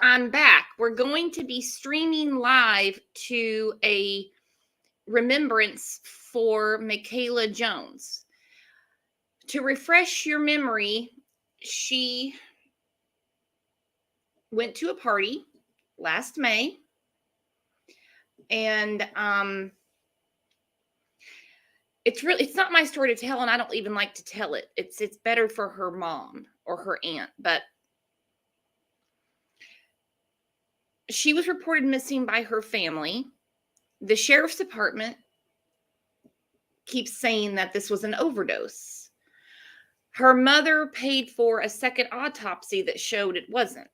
I'm back. We're going to be streaming live to a remembrance for Mikayla Jones. To refresh your memory, she went to a party last May, and it's not my story to tell, and I don't even like to tell it. It's better for her mom or her aunt, but she was reported missing by her family. The sheriff's department keeps saying that this was an overdose. Her mother paid for a second autopsy that showed it wasn't.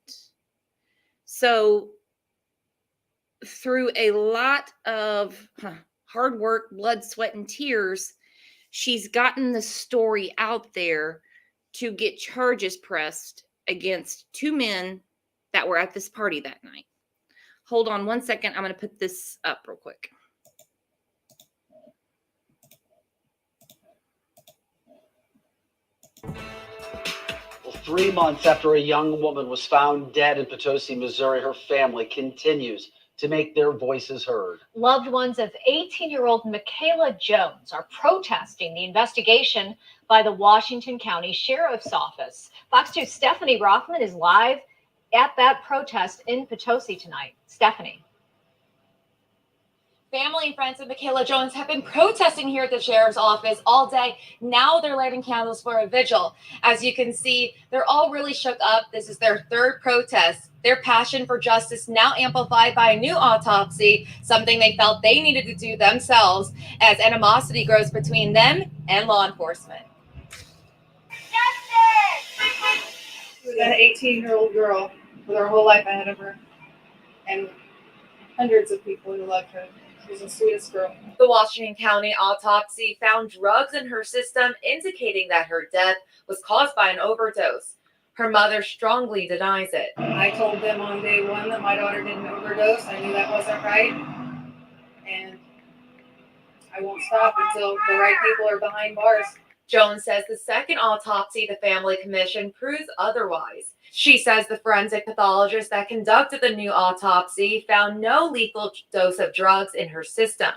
So, through a lot of hard work, blood, sweat, and tears, she's gotten the story out there to get charges pressed against two men that were at this party that night. Hold on one second. I'm going to put this up real quick. Well, 3 months after a young woman was found dead in Potosi, Missouri, her family continues to make their voices heard. Loved ones of 18-year-old Mikayla Jones are protesting the investigation by the Washington County Sheriff's Office. Fox 2's Stephanie Rothman is live at that protest in Potosi tonight. Stephanie. Family and friends of Mikayla Jones have been protesting here at the sheriff's office all day. Now they're lighting candles for a vigil. As you can see, they're all really shook up. This is their third protest. Their passion for justice now amplified by a new autopsy, something they felt they needed to do themselves as animosity grows between them and law enforcement. She was an 18-year-old girl with her whole life ahead of her and hundreds of people who loved her. She was the sweetest girl. The Washington County autopsy found drugs in her system, indicating that her death was caused by an overdose. Her mother strongly denies it. I told them on day one that my daughter didn't overdose. I knew that wasn't right. And I won't stop until the right people are behind bars. Jones says the second autopsy the family commissioned proves otherwise. She says the forensic pathologist that conducted the new autopsy found no lethal dose of drugs in her system.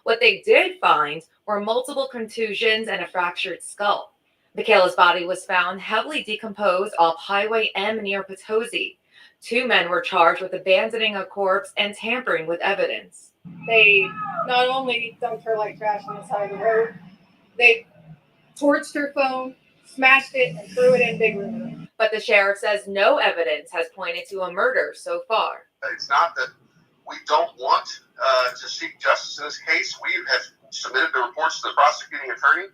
What they did find were multiple contusions and a fractured skull. Mikayla's body was found heavily decomposed off Highway M near Potosi. Two men were charged with abandoning a corpse and tampering with evidence. They not only dumped her like trash on the side of the road, they torched her phone, smashed it, and threw it in Big River. But the sheriff says no evidence has pointed to a murder so far. It's not that we don't want to seek justice in this case. We have submitted the reports to the prosecuting attorney,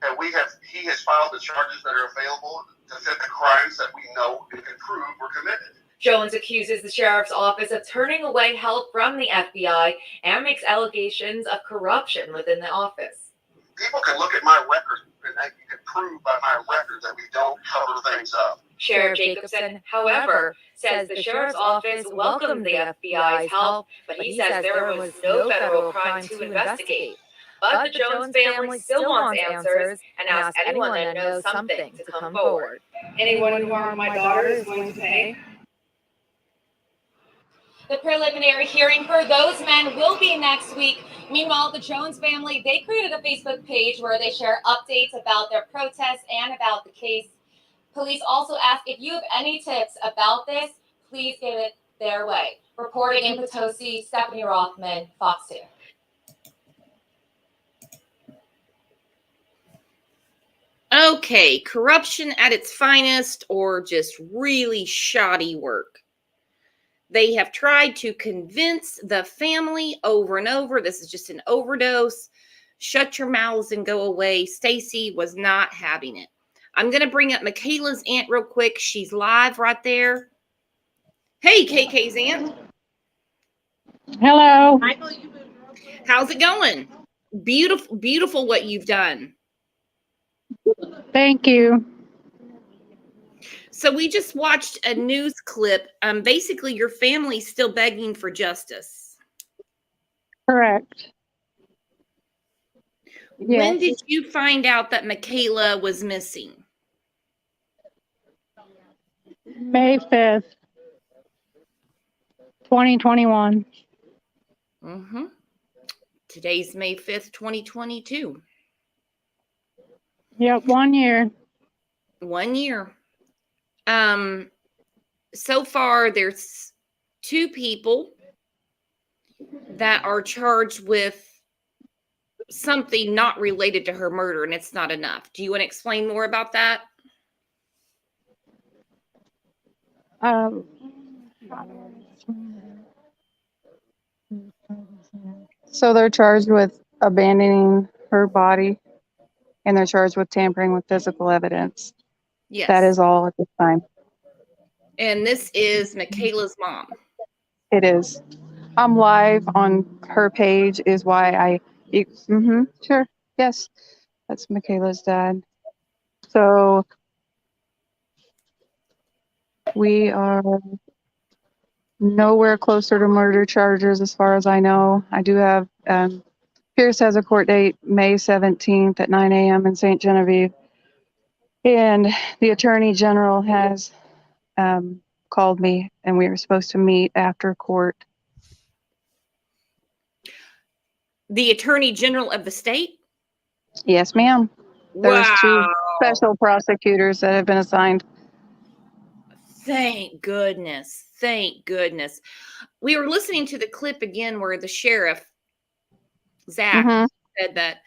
and he has filed the charges that are available to fit the crimes that we know and can prove were committed. Jones accuses the sheriff's office of turning away help from the FBI and makes allegations of corruption within the office. People can look at my record and they can prove by my record that we don't cover things up. Sheriff Jacobson, however, says the sheriff's office welcomed the FBI's help, but he says there was no federal crime to investigate. But the Jones family still wants answers and asks anyone that knows something to come forward. Anyone who harmed my daughter is going to pay. The preliminary hearing for those men will be next week. Meanwhile, the Jones family, they created a Facebook page where they share updates about their protests and about the case. Police also ask if you have any tips about this, please give it their way. Reporting in Potosi, Stephanie Rothman, Fox 2. Okay, corruption at its finest or just really shoddy work. They have tried to convince the family over and over, this is just an overdose. Shut your mouths and go away. Stacy was not having it. I'm going to bring up Mikayla's aunt real quick. She's live right there. Hey, KK's aunt. Hello. How's it going? Beautiful, beautiful what you've done. Thank you. So we just watched a news clip. Basically, your family's still begging for justice. Correct. When did you find out that Mikayla was missing? May 5th. 2021. Mm-hmm. Today's May 5th, 2022. Yep, 1 year. 1 year. So far, there's 2 people that are charged with something not related to her murder, and it's not enough. Do you want to explain more about that? So they're charged with abandoning her body, and they're charged with tampering with physical evidence. Yes. That is all at this time. And this is Mikayla's mom. It is. I'm live on her page is why sure. Yes. That's Mikayla's dad. So we are nowhere closer to murder charges as far as I know. I do have, Pierce has a court date May 17th at 9 a.m. in St. Genevieve. And the Attorney General has called me, and we were supposed to meet after court. The Attorney General of the state? Yes, ma'am. There's Wow. 2 special prosecutors that have been assigned. Thank goodness. Thank goodness. We were listening to the clip again where the sheriff, Zach, said that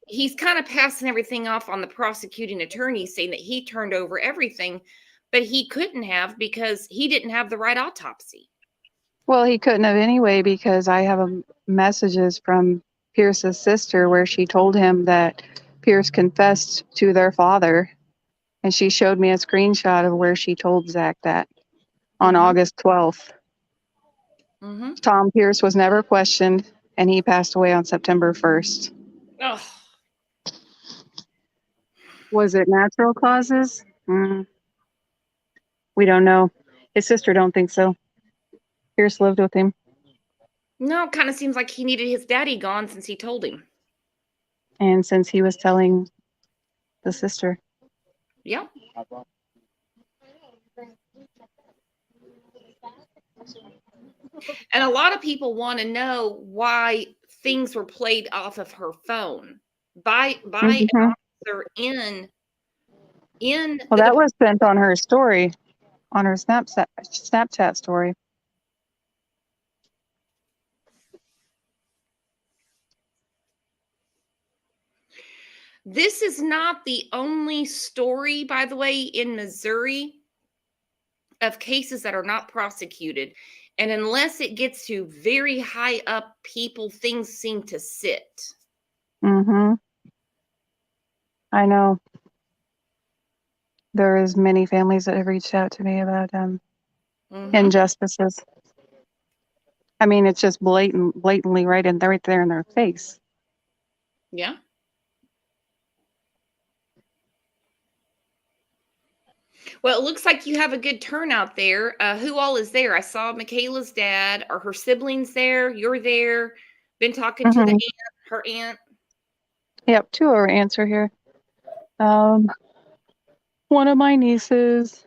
he's kind of passing everything off on the prosecuting attorney, saying that he turned over everything, but he couldn't have because he didn't have the right autopsy. Well, he couldn't have anyway, because I have messages from Pierce's sister where she told him that Pierce confessed to their father, and she showed me a screenshot of where she told Zach that on August 12th. Tom Pierce was never questioned, and he passed away on September 1st. Oh. Was it natural causes? We don't know. His sister don't think so. Pierce lived with him. No, it kind of seems like he needed his daddy gone since he told him. And since he was telling the sister. Yeah. And a lot of people want to know why things were played off of her phone by an officer in well, that was sent on her story, on her Snapchat story. This is not the only story, by the way, in Missouri of cases that are not prosecuted. And unless it gets to very high up people, things seem to sit. I know. There is many families that have reached out to me about injustices. I mean, it's just blatantly right there in their face. Yeah. Well, it looks like you have a good turnout there. Who all is there? I saw Mikayla's dad. Are her siblings there? You're there. Been talking to the aunt, her aunt. Yep, 2 of her aunts are here. One of my nieces.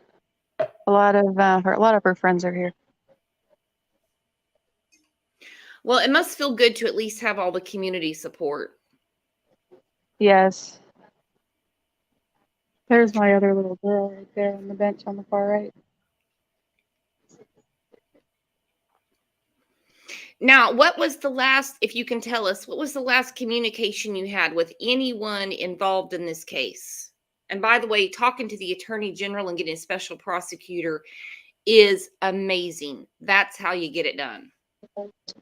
A lot of her friends are here. Well, it must feel good to at least have all the community support. Yes. There's my other little girl right there on the bench on the far right. Now, what was the last, if you can tell us, what was the last communication you had with anyone involved in this case? And by the way, talking to the Attorney General and getting a special prosecutor is amazing. That's how you get it done.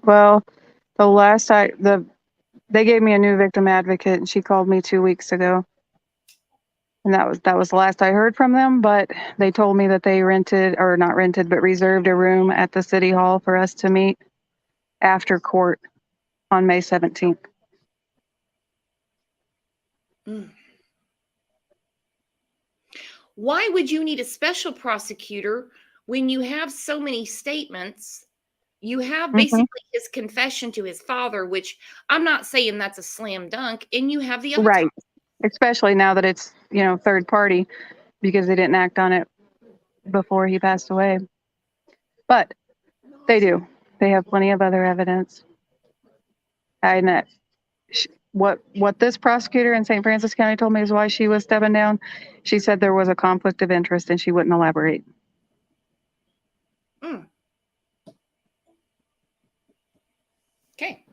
Well, they gave me a new victim advocate, and she called me 2 weeks ago. And that was the last I heard from them, but they told me that they reserved a room at the city hall for us to meet after court on May 17th. Why would you need a special prosecutor when you have so many statements? You have basically his confession to his father, which I'm not saying that's a slam dunk, and you have the autopsy. Right. Especially now that it's, third party, because they didn't act on it before he passed away. But They do. They have plenty of other evidence. And what this prosecutor in St. Francis County told me is why she was stepping down. She said there was a conflict of interest and she wouldn't elaborate. Okay.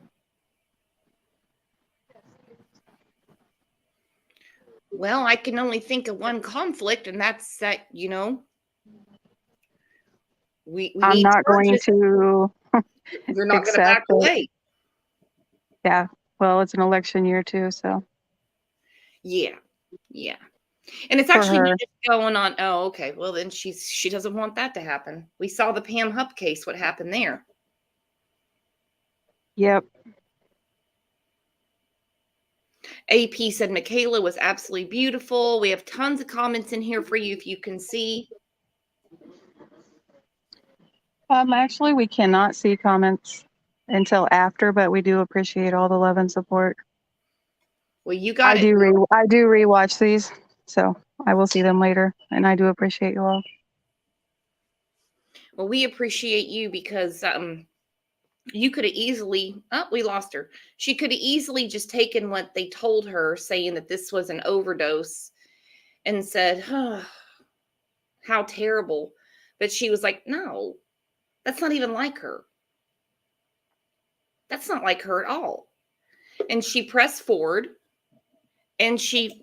Well, I can only think of one conflict, and that's that, we I'm need not going charges. to You're not going to accept back it. away. Yeah. Well, it's an election year too, so. Yeah. Yeah. And it's For actually her. just going on. Oh, okay. Well, then she doesn't want that to happen. We saw the Pam Hupp case, what happened there. Yep. AP said Mikayla was absolutely beautiful. We have tons of comments in here for you if you can see. Actually, we cannot see comments until after, but we do appreciate all the love and support. Well, you got I it. do rewatch these, so I will see them later, and I do appreciate you all. Well, we appreciate you because you could have easily, we lost her. She could have easily just taken what they told her, saying that this was an overdose, and said, oh, how terrible. But she was like, no, that's not even like her. That's not like her at all. And she pressed forward and she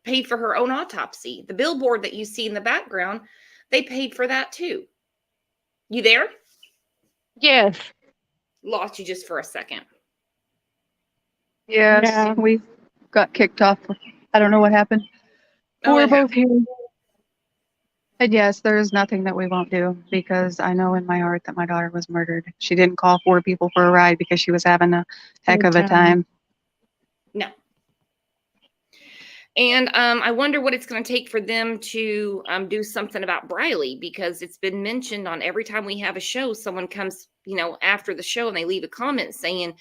paid for her own autopsy. The billboard that you see in the background, they paid for that too. You there? Yes. Lost you just for a second. Yes. Yeah, we got kicked off. I don't know what happened. Oh, We're it both here. And yes, there is nothing that we won't do because I know in my heart that my daughter was murdered. She didn't call 4 people for a ride because she was having a heck of a time. No. And I wonder what it's going to take for them to do something about Briley, because it's been mentioned on every time we have a show, someone comes, after the show and they leave a comment saying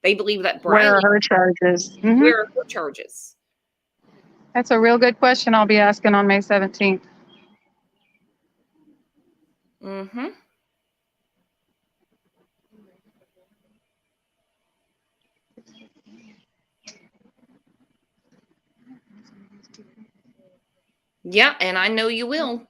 they believe that Briley. Where are her charges? Mm-hmm. Where are her charges? That's a real good question I'll be asking on May 17th. Mm-hmm. Yeah, and I know you will.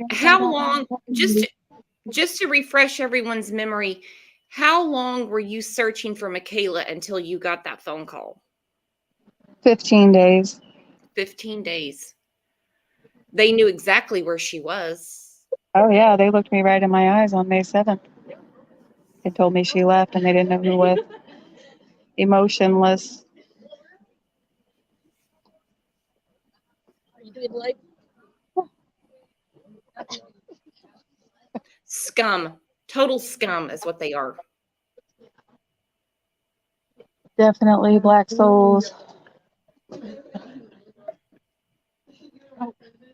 How long, just to refresh everyone's memory, how long were you searching for Mikayla until you got that phone call? 15 days. 15 days. They knew exactly where she was. Oh, yeah. They looked me right in my eyes on May 7th. They told me she left and they didn't know who with. Emotionless. Scum. Total scum is what they are. Definitely black souls.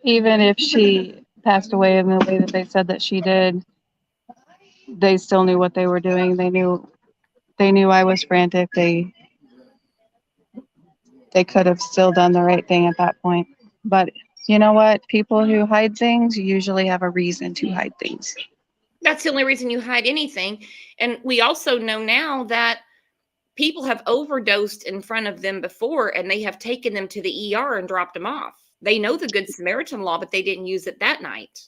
Even if she passed away in the way that they said that she did, they still knew what they were doing. They knew I was frantic. They could have still done the right thing at that point. But you know what? People who hide things usually have a reason to hide things. That's the only reason you hide anything. And we also know now that people have overdosed in front of them before, and they have taken them to the ER and dropped them off. They know the Good Samaritan law, but they didn't use it that night.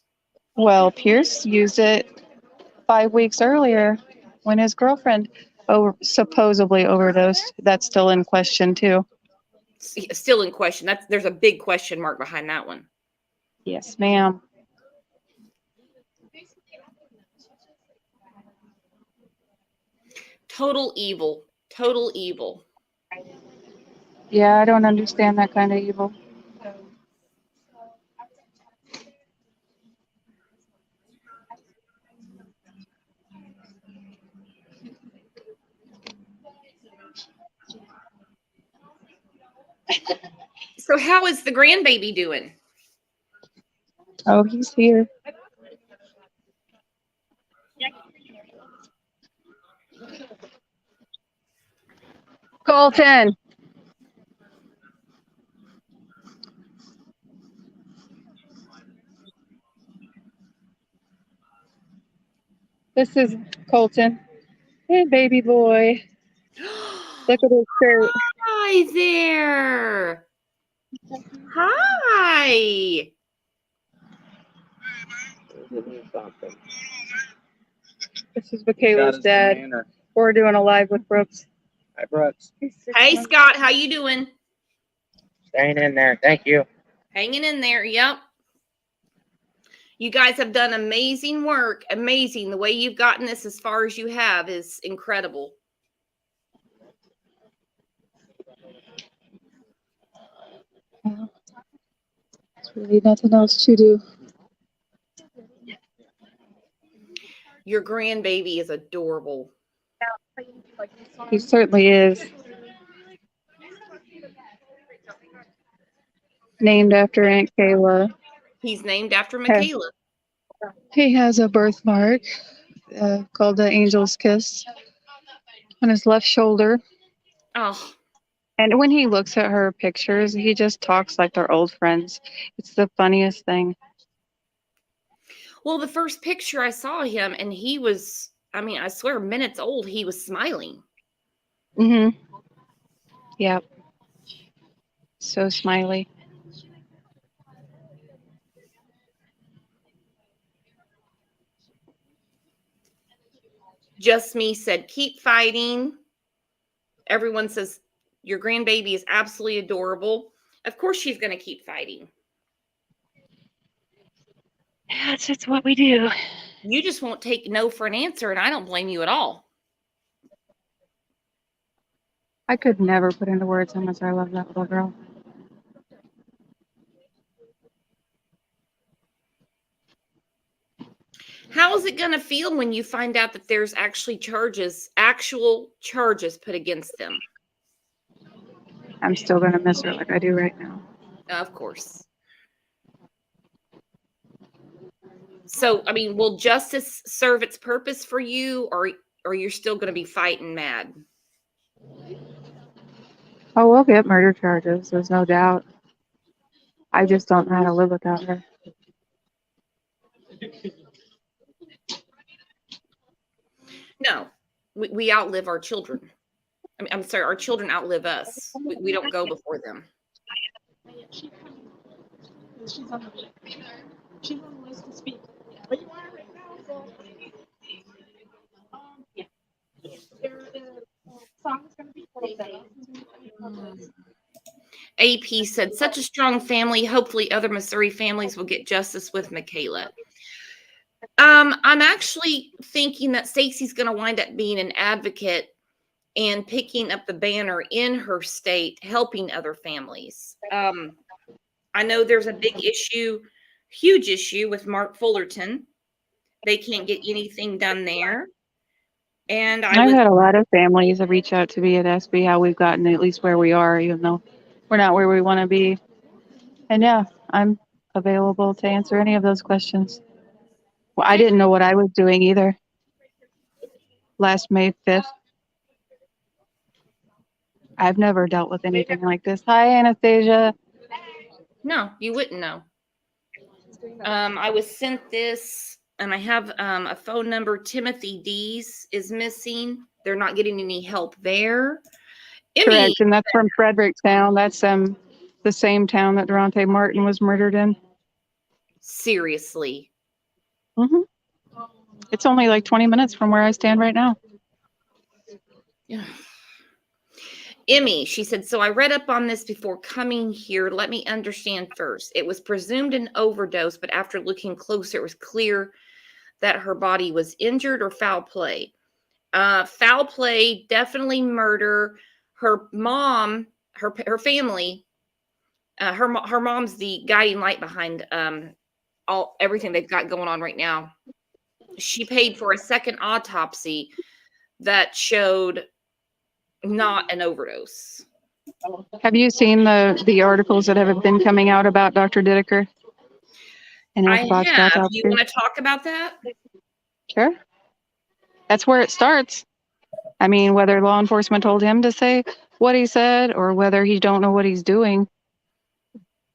Well, Pierce used it 5 weeks earlier when his girlfriend supposedly overdosed. That's still in question too. Still in question. There's a big question mark behind that one. Yes, ma'am. Total evil. Total evil. Yeah, I don't understand that kind of evil. So how is the grandbaby doing? Oh, he's here. Colton. This is Colton. Hey, baby boy. Look at his shirt. Hi there. Hi. This is Mikayla's dad. We're doing a live with Brooks. Hi, Brooks. Hey, Scott. How you doing? Staying in there. Thank you. Hanging in there. Yep. You guys have done amazing work. Amazing. The way you've gotten this as far as you have is incredible. There's really nothing else to do. Your grandbaby is adorable. He certainly is. Named after Aunt Kayla. He's named after Mikayla. He has a birthmark called the Angel's Kiss on his left shoulder. Oh, And when he looks at her pictures, he just talks like they're old friends. It's the funniest thing. well, the first picture I saw him, and he was, I mean, I swear, minutes old, he was smiling. Mm-hmm. Yep. So smiley. Just Me said, keep fighting. Everyone says, your grandbaby is absolutely adorable. Of course she's going to keep fighting. That's just what we do. You just won't take no for an answer, and I don't blame you at all. I could never put into words how much I love that little girl. How is it going to feel when you find out that there's actual charges put against them? I'm still going to miss her like I do right now. Of course. So, I mean, will justice serve its purpose for you, or you're still going to be fighting mad? Oh, we'll get murder charges. There's no doubt. I just don't know how to live without her. No, we outlive our children. I mean, I'm sorry, our children outlive us. We don't go before them. She's on the list to speak. But you are right now, so yeah. The song is gonna be AP said, such a strong family. Hopefully other Missouri families will get justice with Mikayla. I'm actually thinking that Stacey's going to wind up being an advocate and picking up the banner in her state, helping other families. I know there's a big issue, huge issue with Mark Fullerton. They can't get anything done there. And I've had a lot of families that reach out to me and ask me how we've gotten at least where we are, even though we're not where we want to be. And yeah, I'm available to answer any of those questions. Well, I didn't know what I was doing either. Last May 5th. I've never dealt with anything like this. Hi, Anastasia. No, you wouldn't know. I was sent this, and I have a phone number. Timothy Dees is missing. They're not getting any help there. Correct, and that's from Fredericktown. That's the same town that Durante Martin was murdered in. Seriously. Mm-hmm. It's only like 20 minutes from where I stand right now. Yeah. Emmy, she said, so I read up on this before coming here. Let me understand first. It was presumed an overdose, but after looking closer, it was clear that her body was injured or foul play. Foul play, definitely murder. Her mom, her family, her mom's the guiding light behind everything they've got going on right now. She paid for a second autopsy that showed not an overdose. Have you seen the articles that have been coming out about Dr. Dideker? And I have. Do you want to talk about that? Sure. That's where it starts. I mean, whether law enforcement told him to say what he said or whether he don't know what he's doing,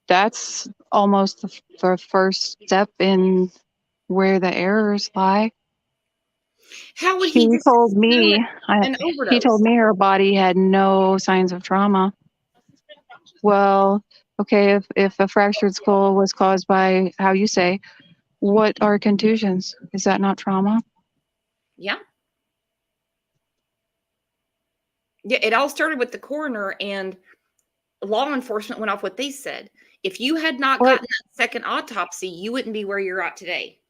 that's almost the first step in where the errors lie. How would He he just told do me, an he overdose? told me her body had no signs of trauma. Well, okay, if a fractured skull was caused by, how you say, what are contusions? Is that not trauma? Yeah. Yeah, it all started with the coroner, and law enforcement went off what they said. If you had not What? gotten that second autopsy, you wouldn't be where you're at today.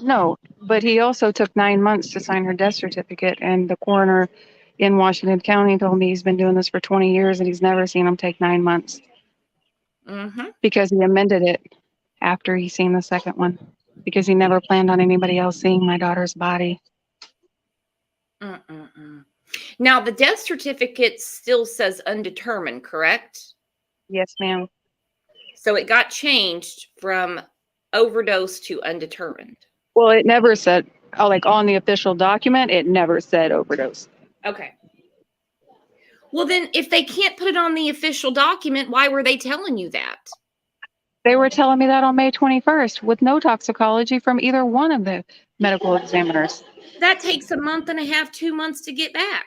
No, but he also took 9 months to sign her death certificate, and the coroner in Washington County told me he's been doing this for 20 years and he's never seen him take 9 months Mm-hmm. because he amended it after he seen the second one because he never planned on anybody else seeing my daughter's body. Now, the death certificate still says undetermined, correct? Yes, ma'am. So it got changed from overdose to undetermined. Well, it never said, like on the official document, it never said overdose. Okay. Well, then if they can't put it on the official document, why were they telling you that? They were telling me that on May 21st with no toxicology from either one of the medical examiners. That takes a month and a half, 2 months to get back.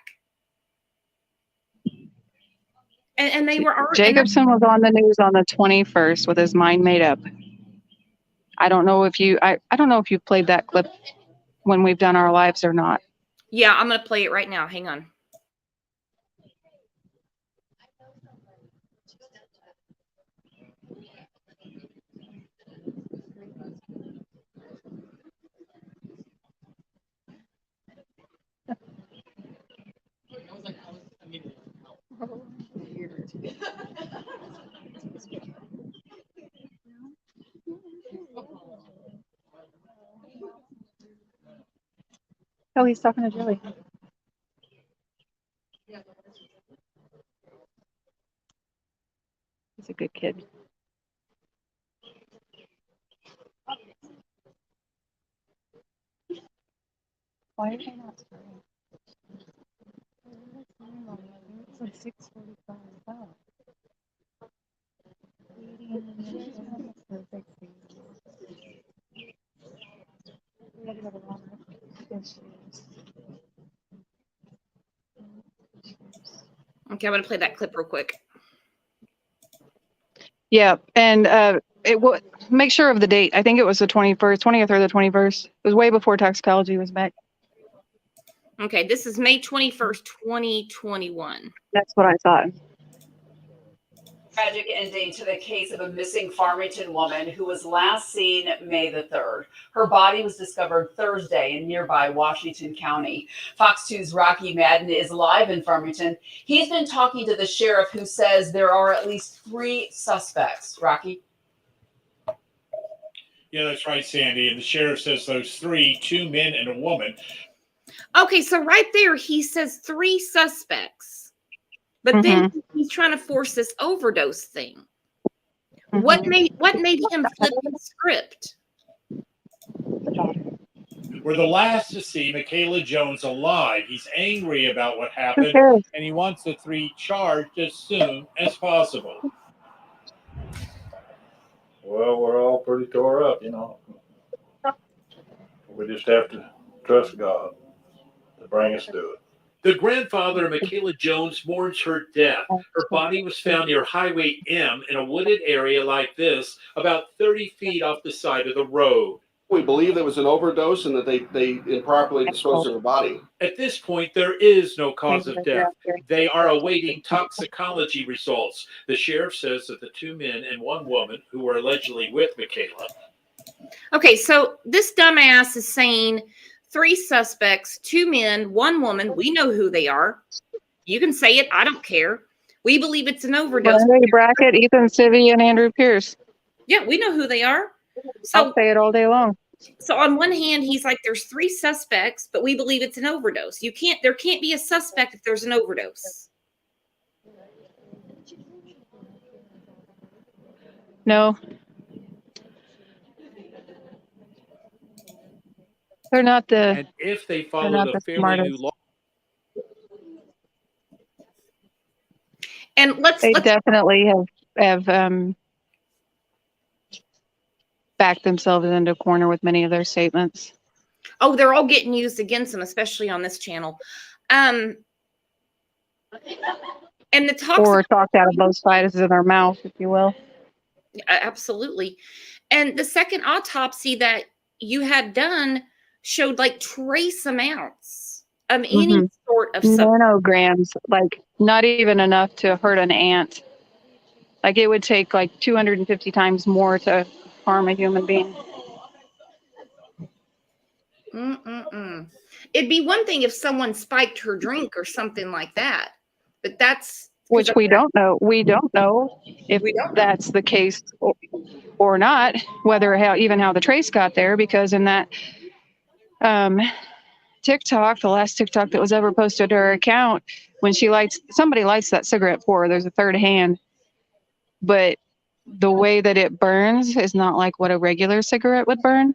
And they were already. Jacobson was on the news on the 21st with his mind made up. I don't know if you played that clip when we've done our lives or not. Yeah, I'm going to play it right now. Hang on. Oh, he's talking to Joey. He's a good kid. Why are they not starting? It's like 6:45. Okay, I'm going to play that clip real quick. Yeah, and it would make sure of the date. I think it was the 21st, 20th or the 21st. It was way before toxicology was back. Okay, this is May 21st, 2021. That's what I thought. Tragic ending to the case of a missing Farmington woman who was last seen May the 3rd. Her body was discovered Thursday in nearby Washington County. Fox 2's Rocky Madden is live in Farmington. He's been talking to the sheriff, who says there are at least 3 suspects. Rocky? Yeah, that's right, Sandy. And the sheriff says those 3, 2 men and a woman. Okay, so right there, he says 3 suspects. But then he's trying to force this overdose thing. What made him flip the script? We're the last to see Mikayla Jones alive. He's angry about what happened, and he wants the 3 charged as soon as possible. Well, we're all pretty tore up, you know. We just have to trust God to bring us through it. The grandfather of Mikayla Jones mourns her death. Her body was found near Highway M in a wooded area like this, about 30 feet off the side of the road. We believe there was an overdose and that they improperly disposed of her body. At this point, there is no cause of death. They are awaiting toxicology results. The sheriff says that the 2 men and 1 woman who were allegedly with Mikayla. Okay, so this dumbass is saying 3 suspects, 2 men, 1 woman. We know who they are. You can say it. I don't care. We believe it's an overdose. Brackett, Ethan Civvy, and Andrew Pierce. Yeah, we know who they are. So I'll say it all day long. So on one hand, he's like, there's 3 suspects, but we believe it's an overdose. There can't be a suspect if there's an overdose. No. They're not the. And if they follow the fairly new law. And let's definitely have backed themselves into a corner with many of their statements. Oh, they're all getting used against them, especially on this channel. And the toxic, Or talked out of both sides of their mouth, if you will. absolutely. And the second autopsy that you had done showed like trace amounts of any sort of nanograms, like not even enough to hurt an ant. Like it would take like 250 times more to harm a human being. It'd be one thing if someone spiked her drink or something like that, but that's which we don't know. We don't know if that's the case or not. Whether how the trace got there, because in that TikTok, the last TikTok that was ever posted to her account, when somebody lights that cigarette for her, there's a third hand, but the way that it burns is not like what a regular cigarette would burn.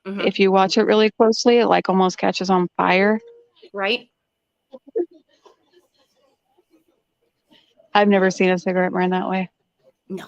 If you watch it really closely, it like almost catches on fire. Right. I've never seen a cigarette burn that way. No.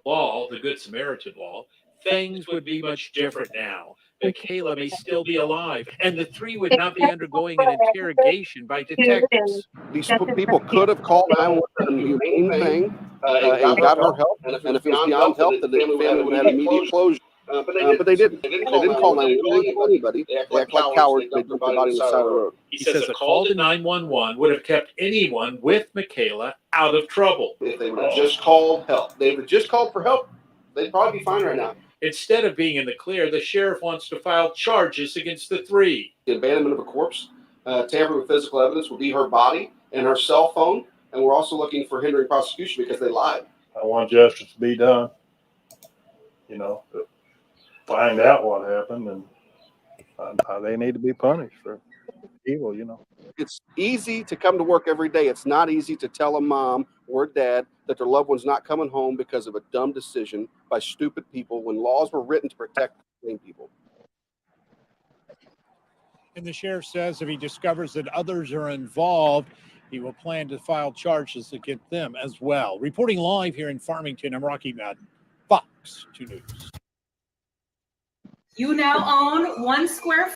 Law, the Good Samaritan law, things would be much different now. Mikayla may still be alive, and the three would not be undergoing an interrogation by detectives. These people could have called 911 a humane thing and got her help. And if it was beyond help, then the family would have had immediate closure. But they didn't. They didn't call 911. They didn't call anybody. They act like cowards. They dumped the body on the side of the road. He says a call to 911 would have kept anyone with Mikayla out of trouble. If they would have just called help, they would have just called for help, they'd probably be fine right now. Instead of being in the clear, the sheriff wants to file charges against the three. The abandonment of a corpse, tampering with physical evidence will be her body and her cell phone, and we're also looking for hindering prosecution because they lied. I want justice to be done, to find out what happened, and they need to be punished for evil, It's easy to come to work every day. It's not easy to tell a mom or a dad that their loved one's not coming home because of a dumb decision by stupid people when laws were written to protect the same people. And the sheriff says if he discovers that others are involved, he will plan to file charges against them as well. Reporting live here in Farmington, I'm Rocky Madden, Fox 2 News. You now own 1 square foot.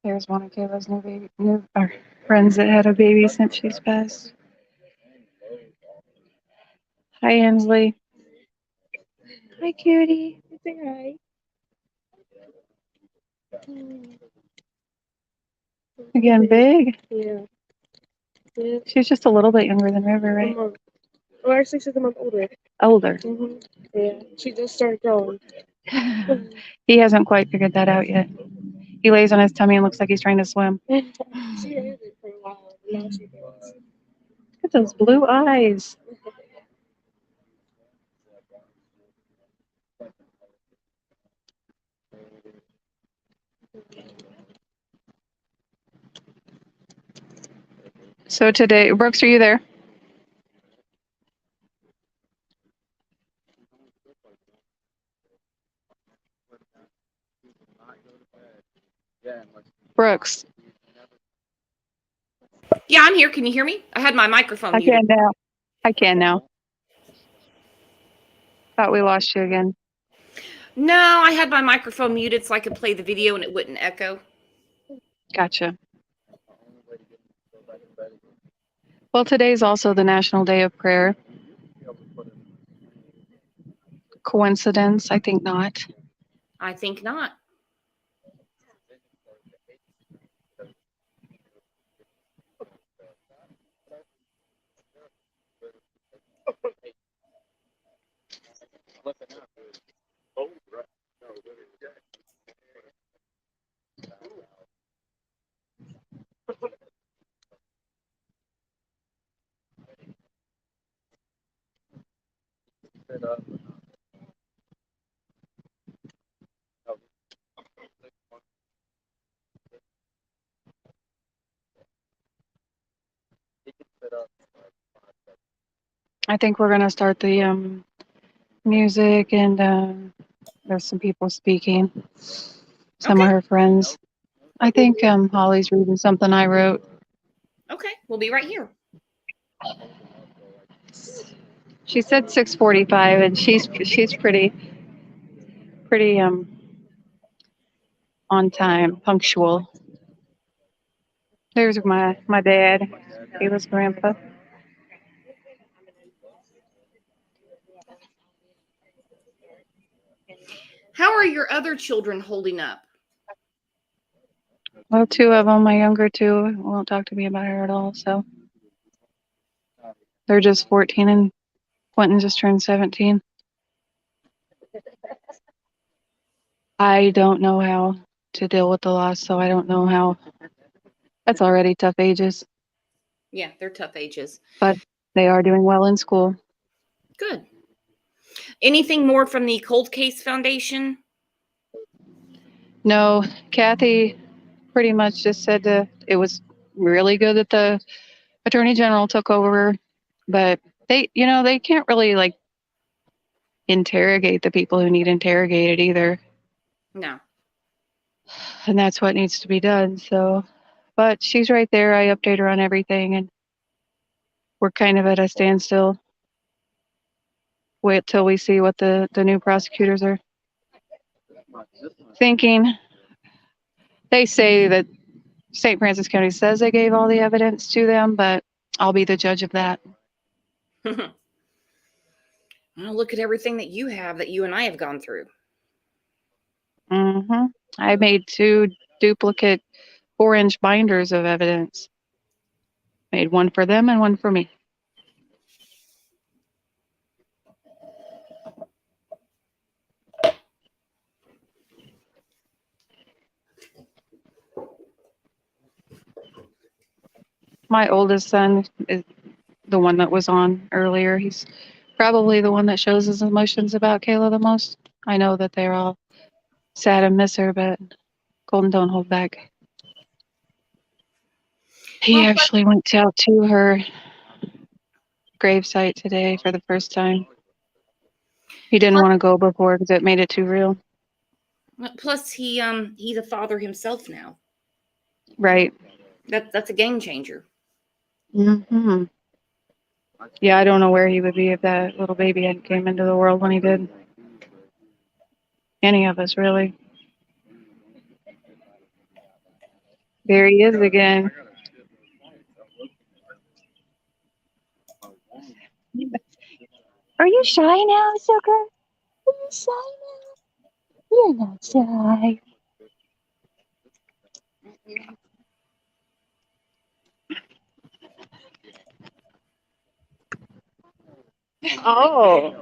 There's one of Kayla's new friends that had a baby since she's passed. Hi, Ansley. Hi, cutie. Say hi. Again, big. Yeah. She's just a little bit younger than River, right? Oh, actually, she's a month older. Older. Yeah, she just started growing. He hasn't quite figured that out yet. He lays on his tummy and looks like he's trying to swim. She had it for a while, but now she does. Look at those blue eyes. So today, Brooks, are you there? Brooks. Yeah, I'm here. Can you hear me? I had my microphone I muted. can now. I can now. Thought we lost you again. No, I had my microphone muted so I could play the video and it wouldn't echo. Gotcha. Well, today's also the National Day of Prayer. Coincidence? I think not. I think not. I think we're gonna start the music, and there's some people speaking. Some of her friends. I think Holly's reading something I wrote. Okay, we'll be right here. She said 6:45, and she's pretty on time, punctual. There's my dad. He was grandpa. How are your other children holding up? Well, two of them, my younger two, won't talk to me about her at all. So they're just 14, and Quentin just turned 17. I don't know how to deal with the loss, so I don't know how. That's already tough ages, Yeah, they're tough ages. but they are doing well in school. Good. Anything more from the Cold Case Foundation? No, Kathy pretty much just said that it was really good that the Attorney General took over, but they can't really like interrogate the people who need interrogated either. No. And that's what needs to be done. So, but she's right there. I update her on everything, and we're kind of at a standstill. Wait till we see what the new prosecutors are thinking. They say that St. Francis County says they gave all the evidence to them, but I'll be the judge of that. Well, look at everything that you have, that you and I have gone through. I made 2 duplicate 4-inch binders of evidence. Made one for them and one for me. My oldest son is the one that was on earlier. He's probably the one that shows his emotions about Kayla the most. I know that they're all sad and miss her, but Golden don't hold back. He actually went out to her gravesite today for the first time. He didn't want to go before because it made it too real. Plus, he's a father himself now. Right. That's a game changer. Yeah, I don't know where he would be if that little baby hadn't came into the world when he did. Any of us, really. There he is again. Are you shy now, sugar? Are you shy now? You're not shy. Oh.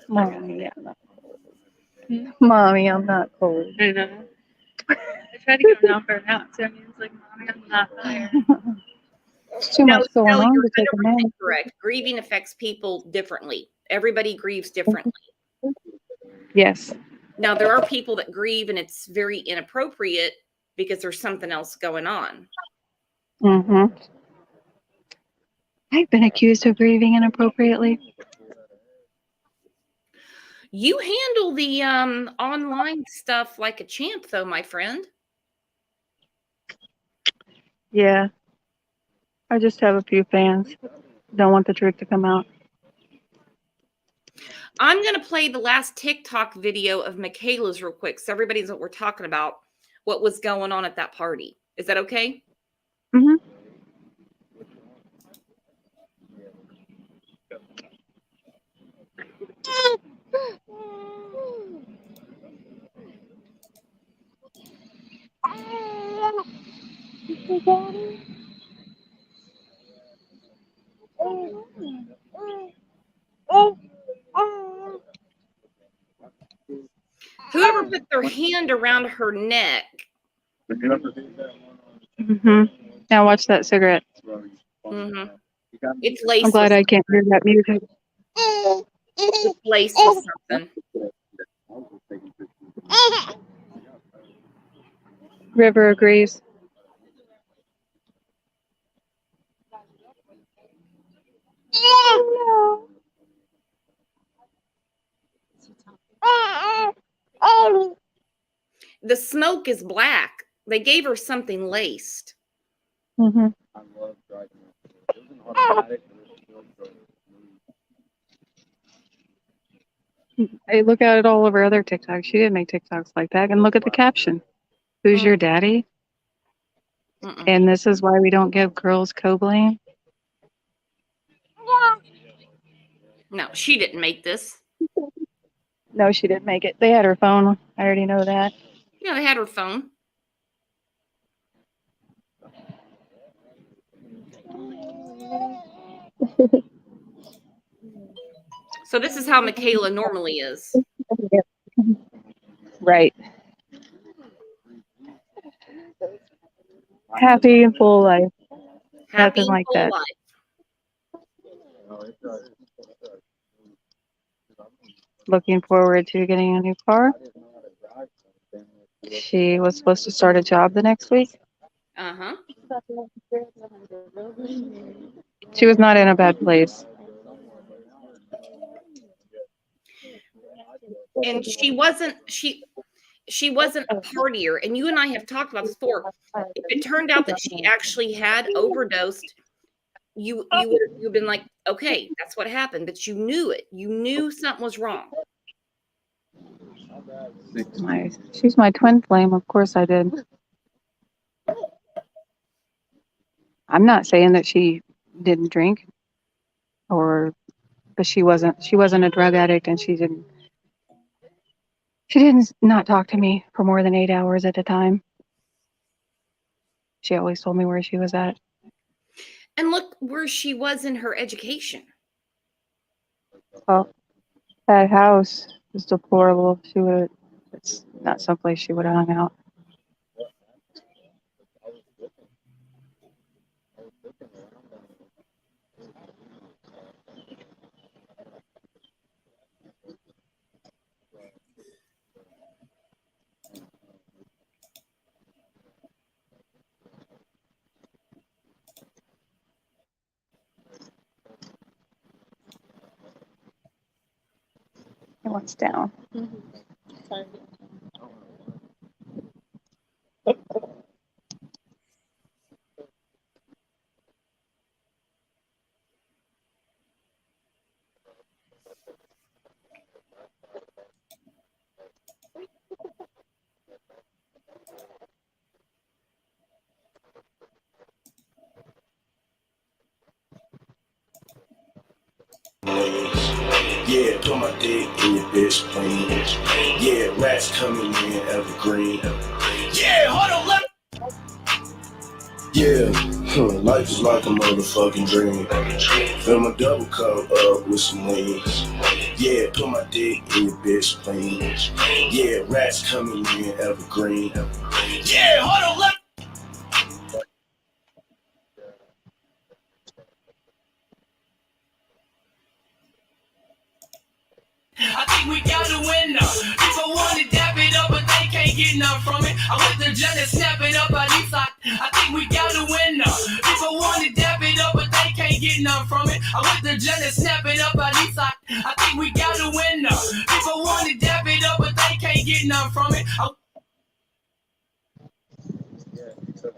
Mommy, I'm not cold. Mommy, I'm not cold. I know. I tried to go down for a nap, so it's like, Mommy, I'm not tired. It's too much going on to take a nap. Correct. Grieving affects people differently. Everybody grieves differently. Yes. Now, there are people that grieve and it's very inappropriate because there's something else going on. I've been accused of grieving inappropriately. You handle the online stuff like a champ, though, my friend. Yeah. I just have a few fans. Don't want the truth to come out. I'm going to play the last TikTok video of Mikayla's real quick so everybody knows what we're talking about, what was going on at that party. Is that okay? Whoever put their hand around her neck. Now watch that cigarette. It's laced I'm glad with I can't hear that music. it's laced with something. River agrees. The smoke is black. They gave her something laced. Mm-hmm. Hey, look at it all over other TikToks. She didn't make TikToks like that. And look at the caption. Who's your daddy? Mm-mm. And this is why we don't give girls co-blame. No, she didn't make this. No, she didn't make it. They had her phone. I already know that. Yeah, they had her phone. So this is how Mikayla normally is. Right. Happy and full life. Happy Nothing and like full that. life. Looking forward to getting a new car. She was supposed to start a job the next week. Uh-huh. She was not in a bad place. And she wasn't a partier. And you and I have talked about this before. If it turned out that she actually had overdosed, you would have been like, okay, that's what happened. But you knew it. You knew something was wrong. She's my twin flame. Of course I did. I'm not saying that she didn't drink but she wasn't a drug addict, and she didn't not talk to me for more than 8 hours at a time. She always told me where she was at. And look where she was in her education. Well, that house is deplorable. It's not someplace she would have hung out. It wants down. Yeah, put my dick in your bitch, please. Yeah, rats coming in evergreen. Yeah, hold on, let. Yeah, life is like a motherfucking dream. Fill my double cup up with some wings. Yeah, put my dick in your bitch, please. Yeah, rats coming in evergreen. Yeah, hold on, let. I think we got a winner. People want to dap it up, but they can't get enough from it. I went to jail and snap it up at least I think we got a winner. People want to dap it up, but they can't get enough from it. I went to jail and snap it up at least I think we got a winner. People want to dap it up, but they can't get enough from it.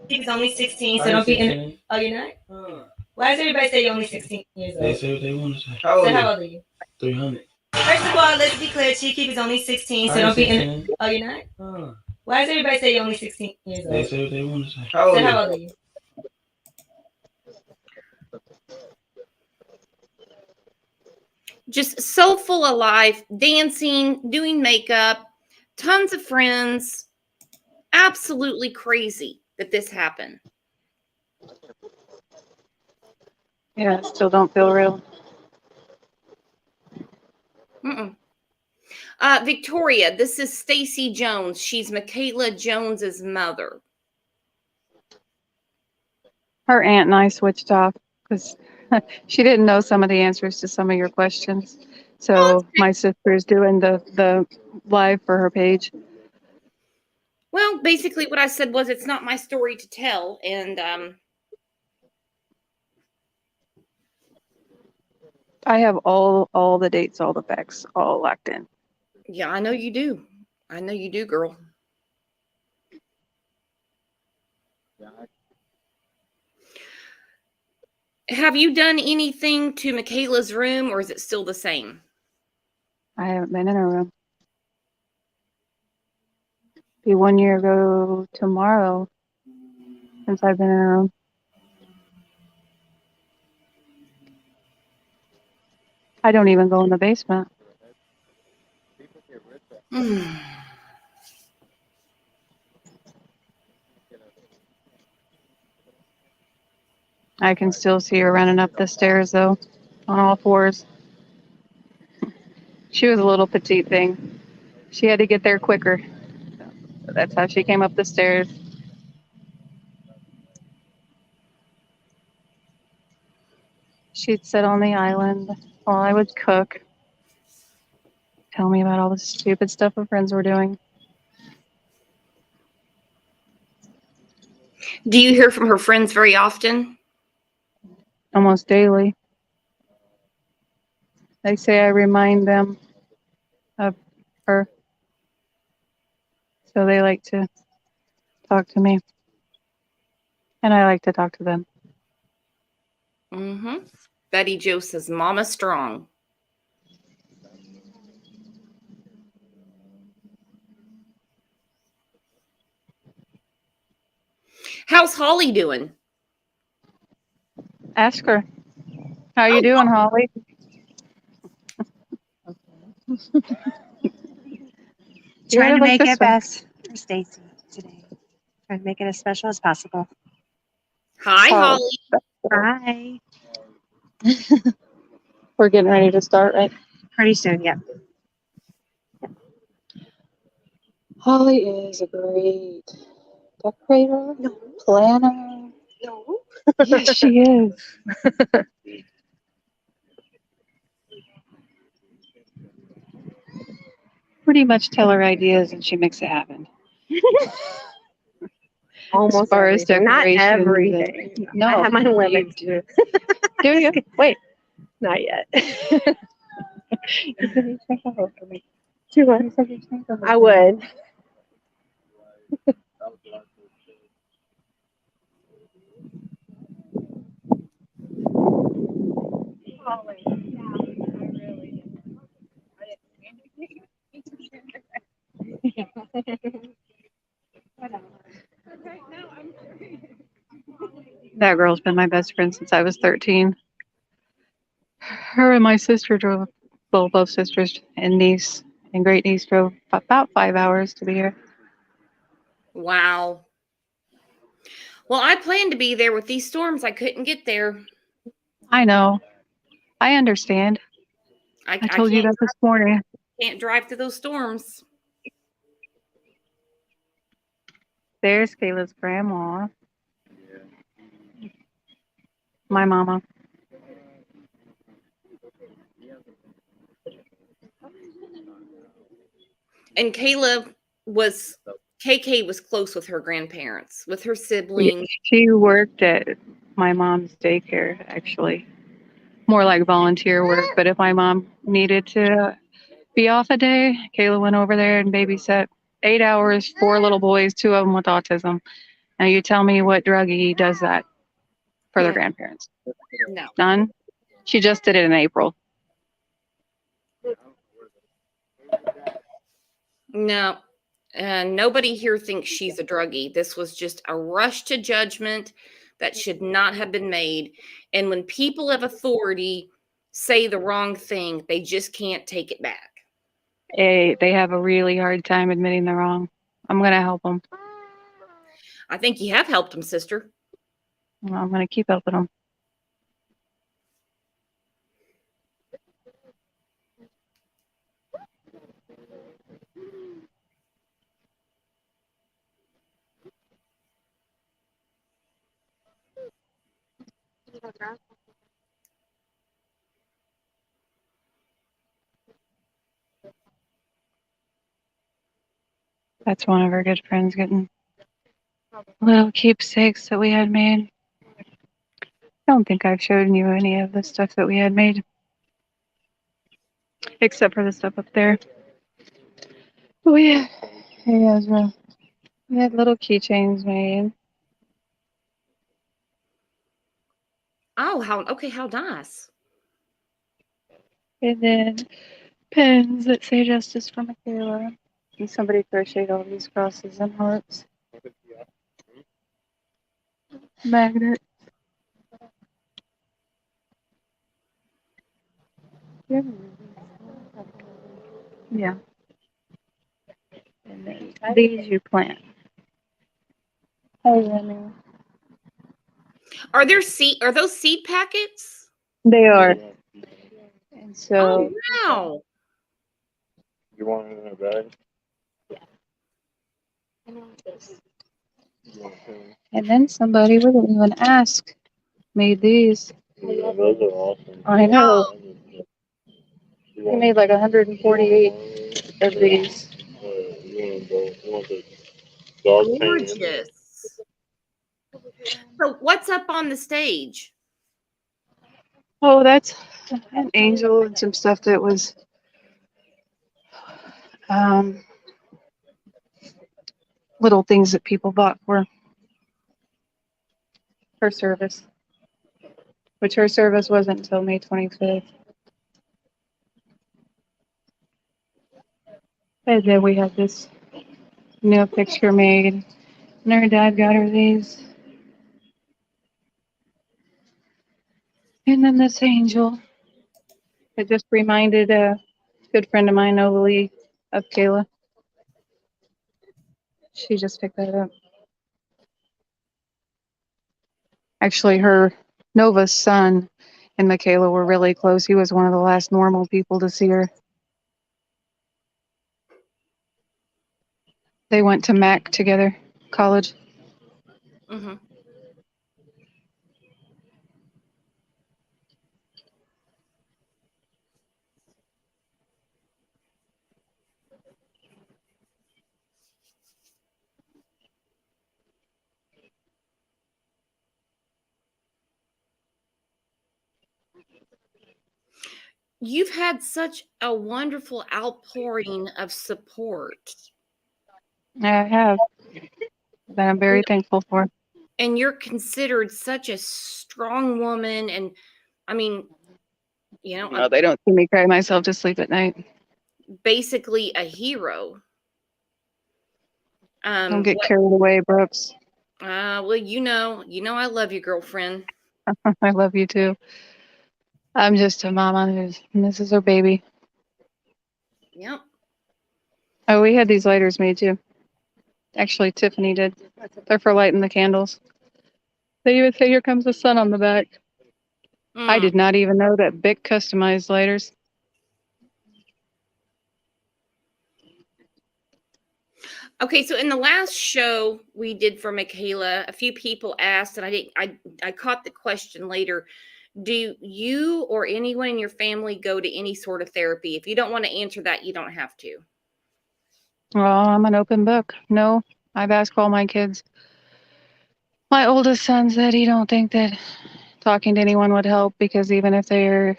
He's only 16, so don't be in. Oh, you're not? Why does everybody say you're only 16 years old? They say what they want to say. How old are you? 300. First of all, let's be clear. Chief is only 16, so don't be in. Oh, you're not? Why does everybody say you're only 16 years old? They say what they want to say. How old are you? Just so full of life, dancing, doing makeup, tons of friends. Absolutely crazy that this happened. Yeah, still don't feel real. Mm-mm. Victoria, this is Stacy Jones. She's Mikayla Jones's mother. Her aunt and I switched off because She didn't know some of the answers to some of your questions. So my sister's doing the live for her page. Well, basically what I said was it's not my story to tell. And I have all the dates, all the facts, all locked in. yeah, I know you do. I know you do, girl. Have you done anything to Mikayla's room, or is it still the same? I haven't been in her room. Be 1 year ago tomorrow since I've been in her room. I don't even go in the basement. I can still see her running up the stairs though, on all fours. She was a little petite thing. She had to get there quicker. So that's how she came up the stairs. She'd sit on the island while I would cook. Tell me about all the stupid stuff her friends were doing. Do you hear from her friends very often? Almost daily. They say I remind them of her. So they like to talk to me. And I like to talk to them. Mm-hmm. Betty Jo says, Mama strong. How's Holly doing? Ask her. How you doing, Holly? Trying to make it best for Stacy today. Trying to make it as special as possible. Hi, Holly. Hi. We're getting ready to start, right? Pretty soon, yeah. Holly is a great decorator, planner. No. Yes, she is. Pretty much tell her ideas and she makes it happen. Almost as far as everything. Not decorations and- everything. No, I have my limits. Do you? Wait. Not yet. You for me. Too much. I would. That girl's been my best friend since I was 13. Her and my sister drove, well, both sisters and niece and great niece drove about 5 hours to be here. Wow. Well, I planned to be there with these storms. I couldn't get there. I know. I understand. I told you that this morning. Can't drive through those storms. There's Kayla's grandma. My mama. And KK was close with her grandparents, with her siblings. She worked at my mom's daycare, actually. More like volunteer work, but if my mom needed to be off a day, Kayla went over there and babysat 8 hours, 4 little boys, 2 of them with autism. Now you tell me what druggie does that for their grandparents? No. None? She just did it in April. No. Nobody here thinks she's a druggie. This was just a rush to judgment that should not have been made. And when people of authority say the wrong thing, they just can't take it back. They have a really hard time admitting they're wrong. I'm going to help them. I think you have helped them, sister. I'm going to keep helping them. That's one of her good friends getting little keepsakes that we had made. I don't think I've shown you any of the stuff that we had made, except for the stuff up there. Oh yeah, hey Ezra. We had little keychains made. Oh, how nice. And then pins that say justice for Mikayla. And somebody crocheted all these crosses and hearts. Magnet. Yeah. And then these you plant. Hey, Remy. Are those seed packets? They are. And Oh so. wow. You want it in a bag? And then somebody, we didn't even ask, made these. Yeah, those are awesome. I know. We made like 148 of these. You want the dog painting in there? Gorgeous. So what's up on the stage? Oh, that's an angel and some stuff that was little things that people bought for her service, which her service wasn't until May 25th. And then we had this new picture made, and her dad got her these. And then this angel. It just reminded a good friend of mine, Novalie, of Kayla. She just picked that up. Actually, Nova's son and Mikayla were really close. He was one of the last normal people to see her. They went to Mac together, college. Mm-hmm. You've had such a wonderful outpouring of support. I have. That I'm very thankful for. And you're considered such a strong woman. And I mean, No, they don't see me cry myself to sleep at night. Basically a hero. Don't get carried away, Brooks. Well, you know I love you, girlfriend. I love you too. I'm just a mama who misses her baby. Yep. Oh, we had these lighters made too. Actually, Tiffany did. They're for lighting the candles. They even say, "Here comes the sun" on the back. I did not even know that Bic customized lighters. Okay, so in the last show we did for Mikayla, a few people asked, and I caught the question later. Do you or anyone in your family go to any sort of therapy? If you don't want to answer that, you don't have to. Well, I'm an open book. No, I've asked all my kids. My oldest son said he don't think that talking to anyone would help because even if they're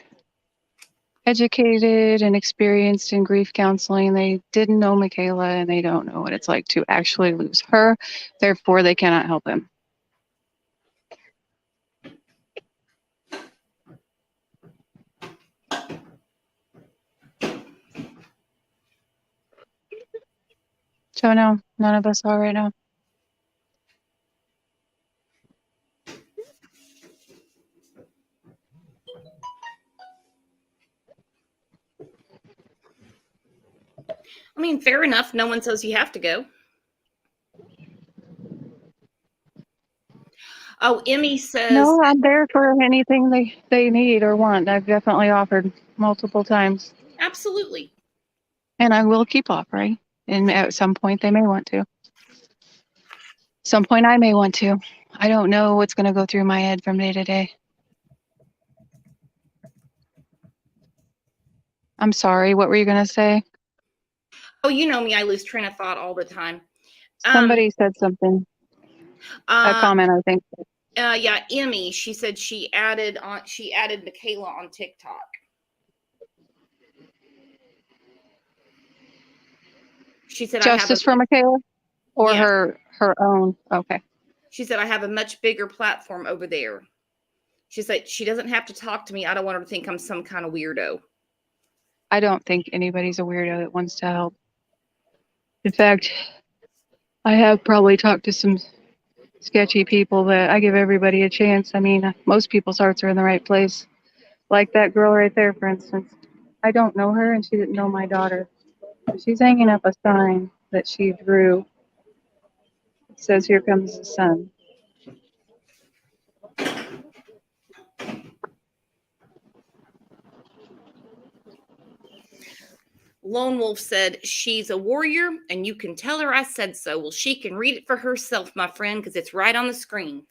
educated and experienced in grief counseling, they didn't know Mikayla and they don't know what it's like to actually lose her. Therefore, they cannot help him. So no, none of us are right now. I mean, fair enough. No one says you have to go. Oh, Emmy says... No, I'm there for anything they need or want. I've definitely offered multiple times. Absolutely. And I will keep offering. And at some point, they may want to. Some point, I may want to. I don't know what's going to go through my head from day to day. I'm sorry. What were you going to say? Oh, you know me. I lose train of thought all the time. Somebody said something. A comment, I think. Yeah, Emmy. She said she added Mikayla on TikTok. She said Justice for Mikayla, or her own. Okay. She said I have a much bigger platform over there. She said she doesn't have to talk to me. I don't want her to think I'm some kind of weirdo. I don't think anybody's a weirdo that wants to help. In fact, I have probably talked to some sketchy people, but I give everybody a chance. I mean, most people's hearts are in the right place. Like that girl right there, for instance. I don't know her, and she didn't know my daughter. But she's hanging up a sign that she drew. It says, "Here comes the sun." Lone Wolf said she's a warrior, and you can tell her I said so. Well, she can read it for herself, my friend, because it's right on the screen.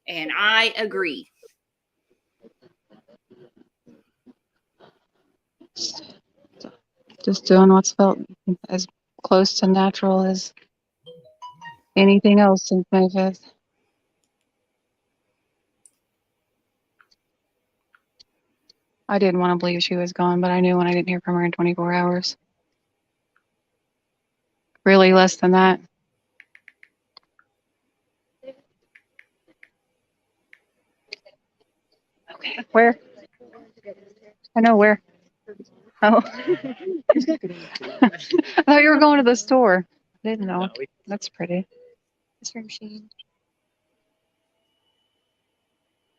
And I agree. Just doing what's felt as close to natural as anything else in my faith. I didn't want to believe she was gone, but I knew when I didn't hear from her in 24 hours. Really, less than that. Okay, where? I know where. Oh. I thought you were going to the store. I didn't know. That's pretty. It's from Shein.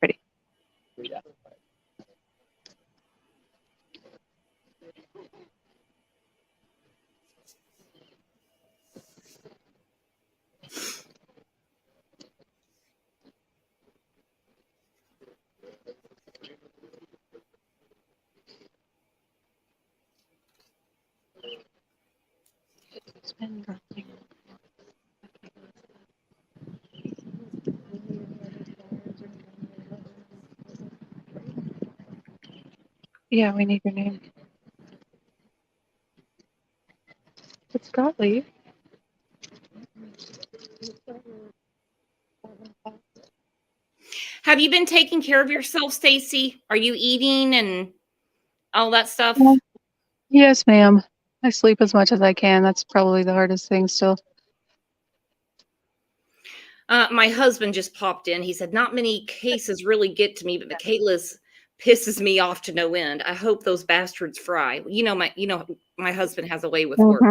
Pretty. It's been dropping. Yeah, we need your name. It's Gottlieb. Have you been taking care of yourself, Stacy? Are you eating and all that stuff? Yes, ma'am. I sleep as much as I can. That's probably the hardest thing still. My husband just popped in. He said, not many cases really get to me, but Mikayla's pisses me off to no end. I hope those bastards fry. You know, my husband has a way with work.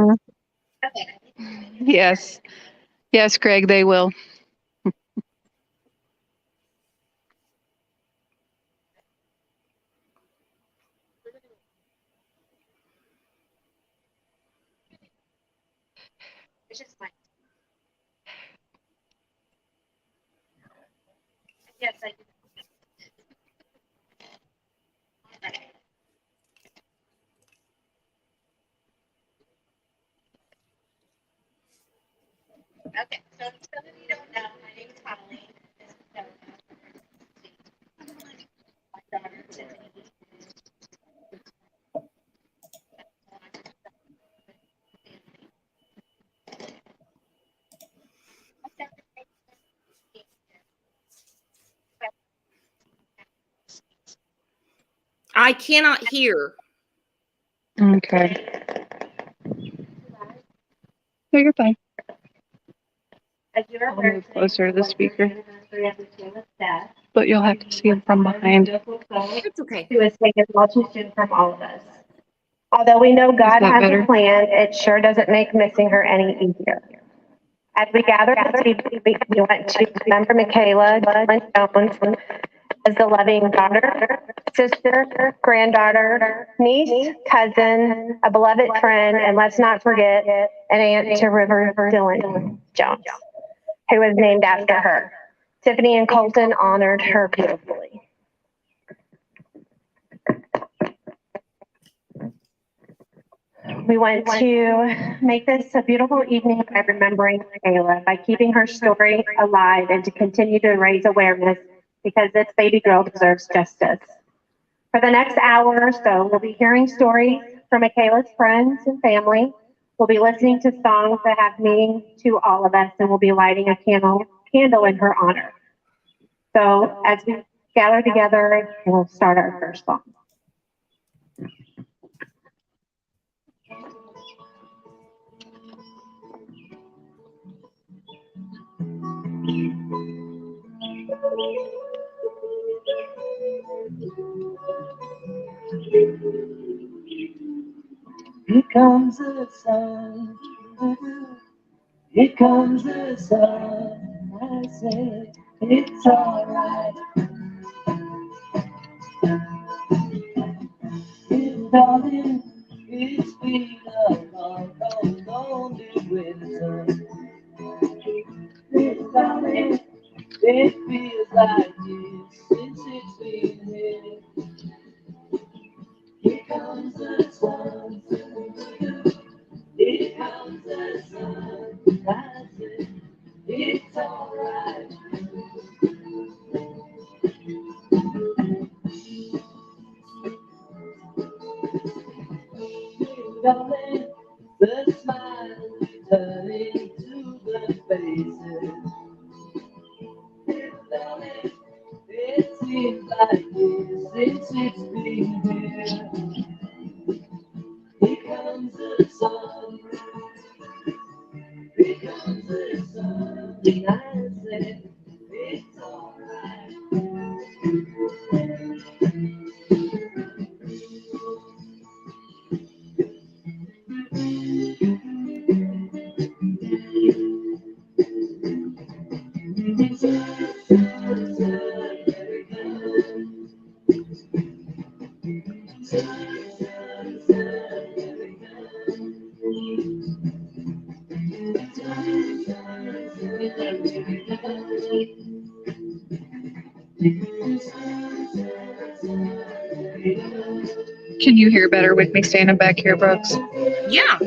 Yes. Yes, Greg, they will. It's just fine. Yes, I do. Okay, so some of you don't know, my name's Holly. My daughter Tiffany. I cannot hear. Okay. No, you're fine. As you are I'll move closer to the speaker. death, But you'll have to see him from behind. It's okay. who has taken all too soon from all of us. Although we know God that has better? a plan, it sure doesn't make missing her any easier. As we gather this evening, we want to remember Mikayla Jones as the loving daughter, sister, granddaughter, niece, cousin, a beloved friend, and let's not forget an aunt to River Dylan Jones, who was named after her. Tiffany and Colton honored her beautifully. We want to make this a beautiful evening by remembering Mikayla, by keeping her story alive and to continue to raise awareness because this baby girl deserves justice. For the next hour or so, we'll be hearing stories from Mikayla's friends and family, We'll be listening to songs that have meaning to all of us, and we'll be lighting a candle in her honor. So as we gather together, we'll start our first song. Here comes the sun, here comes the sun, I say it's alright. Darling, it's been a long, long, long winter. Darling, it feels like this since it's been here. Here comes the sun, here comes the sun, I say it's alright. Darling, the smile returning to the faces. Darling, it seems like this since it's been here. Here comes the sun, here comes the sun, and I say it's alright. Can you hear better with me standing back here, Brooks? Yeah.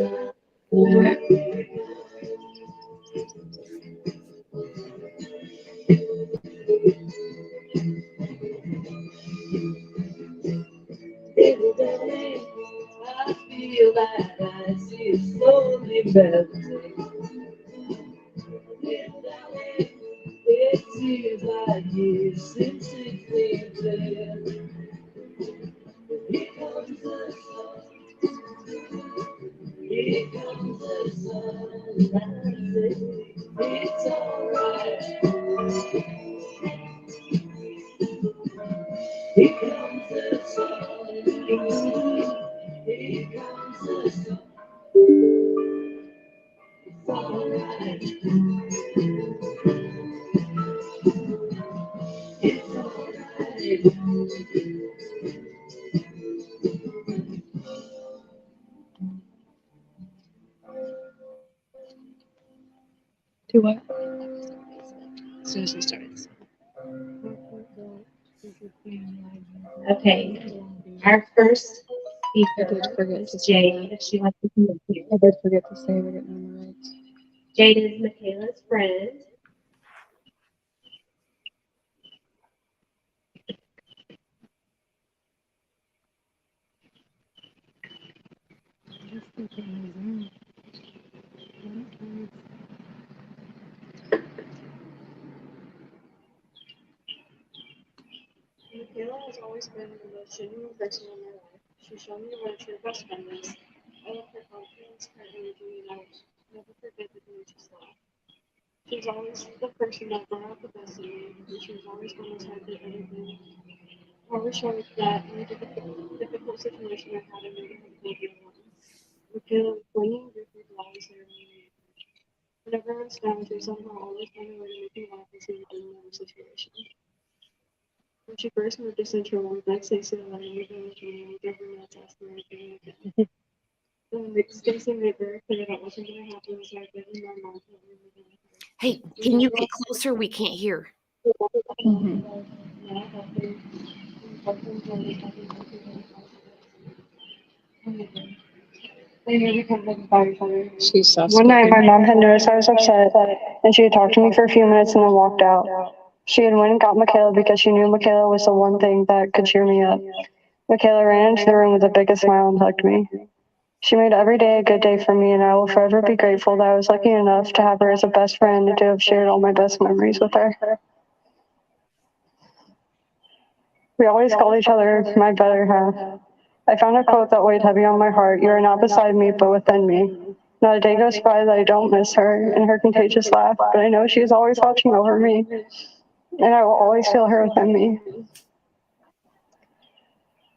I feel that I see slowly melting. It seems like years since it's been there. Here comes the sun, here comes the sun, I say it's alright. Here comes the sun, here comes the sun, it's alright. It's alright. Do what? As soon as it starts. Okay, our first speaker is Jade. If she wants to come up here. I did forget to say we're getting on the rights. Jade is Mikayla's friend. Mikayla has always been the most genuine person in my life. She's shown me what a true best friend is. I love her confidence, her energy, and I'll never forget the day she saw. She's always the person that brought out the best in me, and she's always on my side through everything. I always showed that in a difficult situation I had in my life, Mikayla was bringing your food always there when you needed her. Whenever I was down, she somehow always found a way to make me laugh and see the good in every situation. When she first moved to Central, one next day said that I moved in with me and every night asking her again and again. The Stacy made very clear that wasn't going to happen, so I gave her my mom to move in with her. Hey, can you get closer? We can't hear. They nearly couldn't live by each other. She's soft One night, spoken. my mom had noticed I was upset, and she had talked to me for a few minutes and then walked out. She had went and got Mikayla because she knew Mikayla was the one thing that could cheer me up. Mikayla ran into the room with the biggest smile and hugged me. She made every day a good day for me, and I will forever be grateful that I was lucky enough to have her as a best friend and to have shared all my best memories with her. We always called each other my better half. I found a quote that weighed heavy on my heart: "You are not beside me, but within me." Not a day goes by that I don't miss her and her contagious laugh, but I know she is always watching over me, and I will always feel her within me.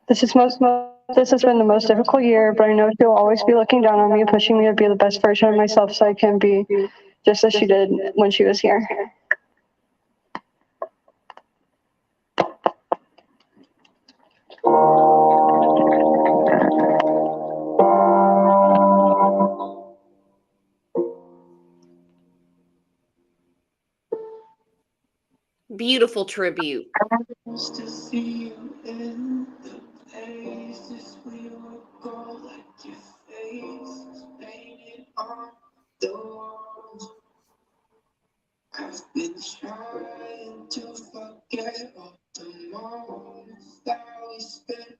This has been the most difficult year, but I know she will always be looking down on me, pushing me to be the best version of myself so I can be, just as she did when she was here. Beautiful tribute. To see you in the places we will go, like your face is painted on the walls. I've been trying to forget all the moments that we spent,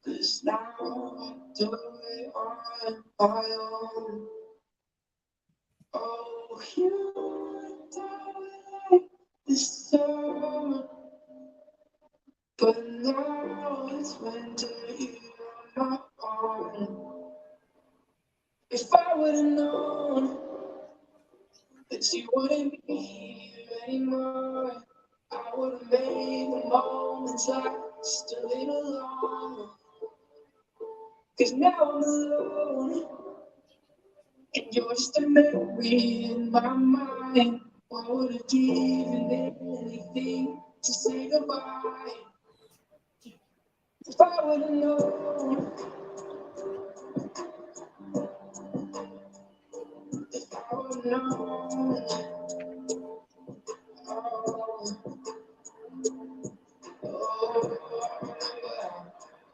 'cause now I do it on my own. Oh, you die like the summer, but now it's winter here on my own. If I would've known that you wouldn't be here anymore, I would've made the moments last a little longer. 'Cause now I'm alone, and you're just a memory in my mind. I would've given anything to say goodbye. If I would've known, if I would've known,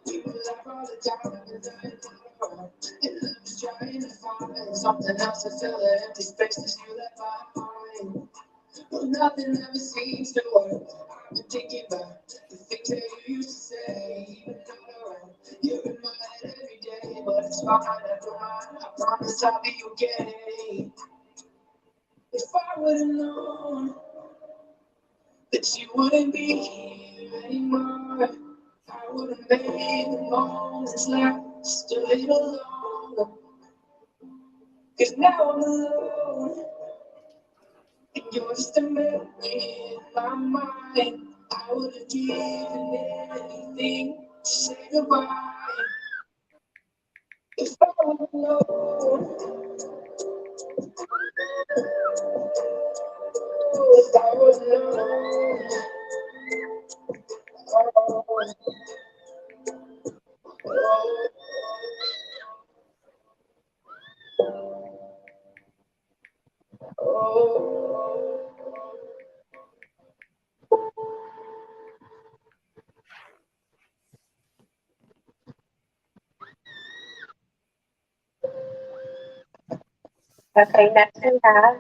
we would laugh all the time, and love is trying to find something else to fill the empty spaces you left behind. But nothing ever seems to work. I've been thinking about the things that you used to say, even not around. You're in my head every day, but it's fine, I don't mind. I promise I'll be okay. If I would've known that you wouldn't be here anymore, I would've made the moments last a little longer. 'Cause now I'm alone, and you're just a memory in my mind. I would've given anything to say goodbye. If I would've known, if I would've known, Okay, next we have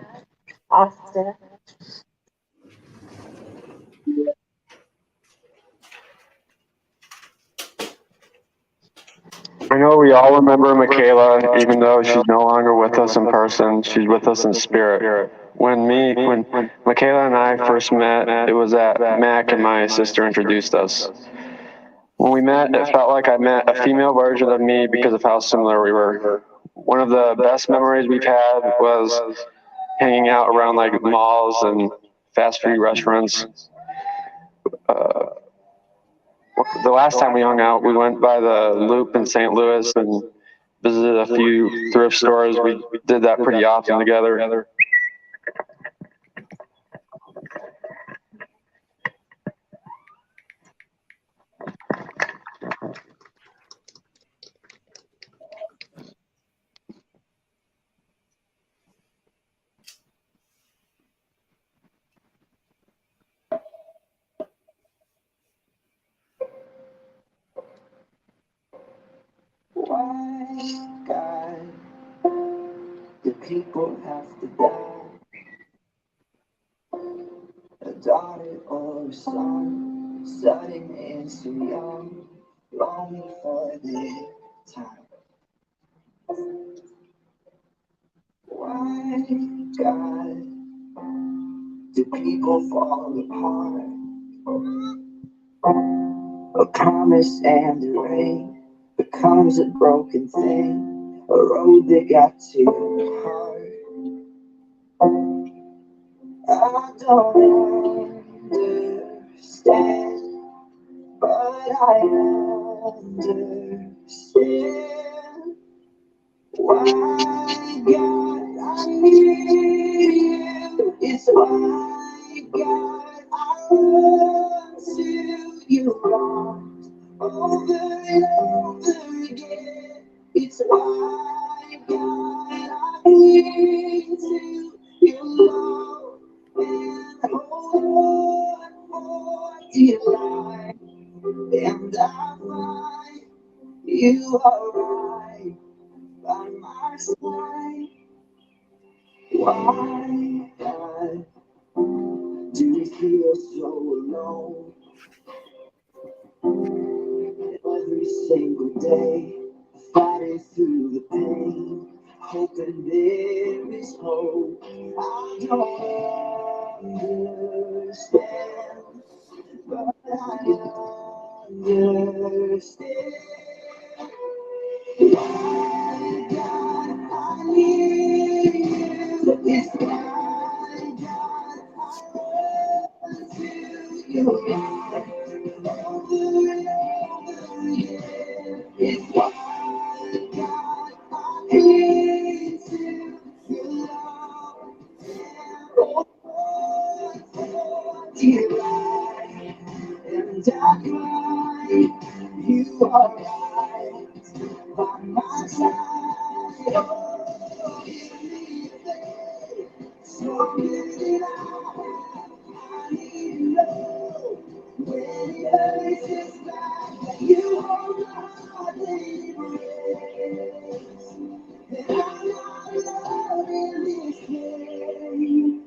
Austin. I know we all remember Mikayla, even though she's no longer with us in person, she's with us in spirit. When Mikayla and I first met, it was at Mac and my sister introduced us. When we met, it felt like I met a female version of me because of how similar we were. One of the best memories we've had was hanging out around like malls and fast food restaurants. The last time we hung out, we went by the Loop in St. Louis and visited a few thrift stores. We did that pretty often together. why, God, do people have to die? A daughter or a son, sudden and so young, longing for their time. Why, God, do people fall apart? A promise and a rain becomes a broken thing, a road that got too hard. I don't understand, but I understand. Why, God, I need you. It's why, God, I run to you over and over again. It's why, God, I cling to your love and hold on for dear life. And I find you are right by my side. Why, God, do you feel so alone? Every single day, fighting through the pain, hoping there is hope. I don't understand, but I understand. Why, God, I need you. It's why, God, I run to you over and over again. It's why, God, I cling to your love and hold on for dear life. And I cry, you are right by my side. Oh, give me faith, so that I need to know when it hurts it's back. You hold my heart and embrace, and I'm not alone in this game.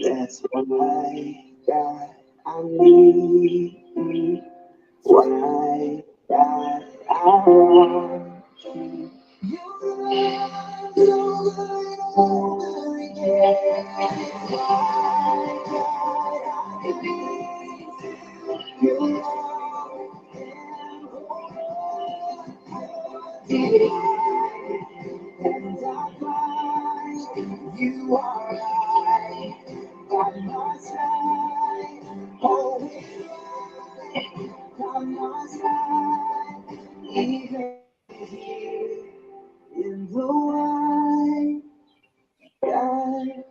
That's why, God, I need you. Why, God, I want you. You run over and over again. Why, God, I need you. Your love and hold on dear. And I find you are right by my side. Always right by my side. Even here in the white sky.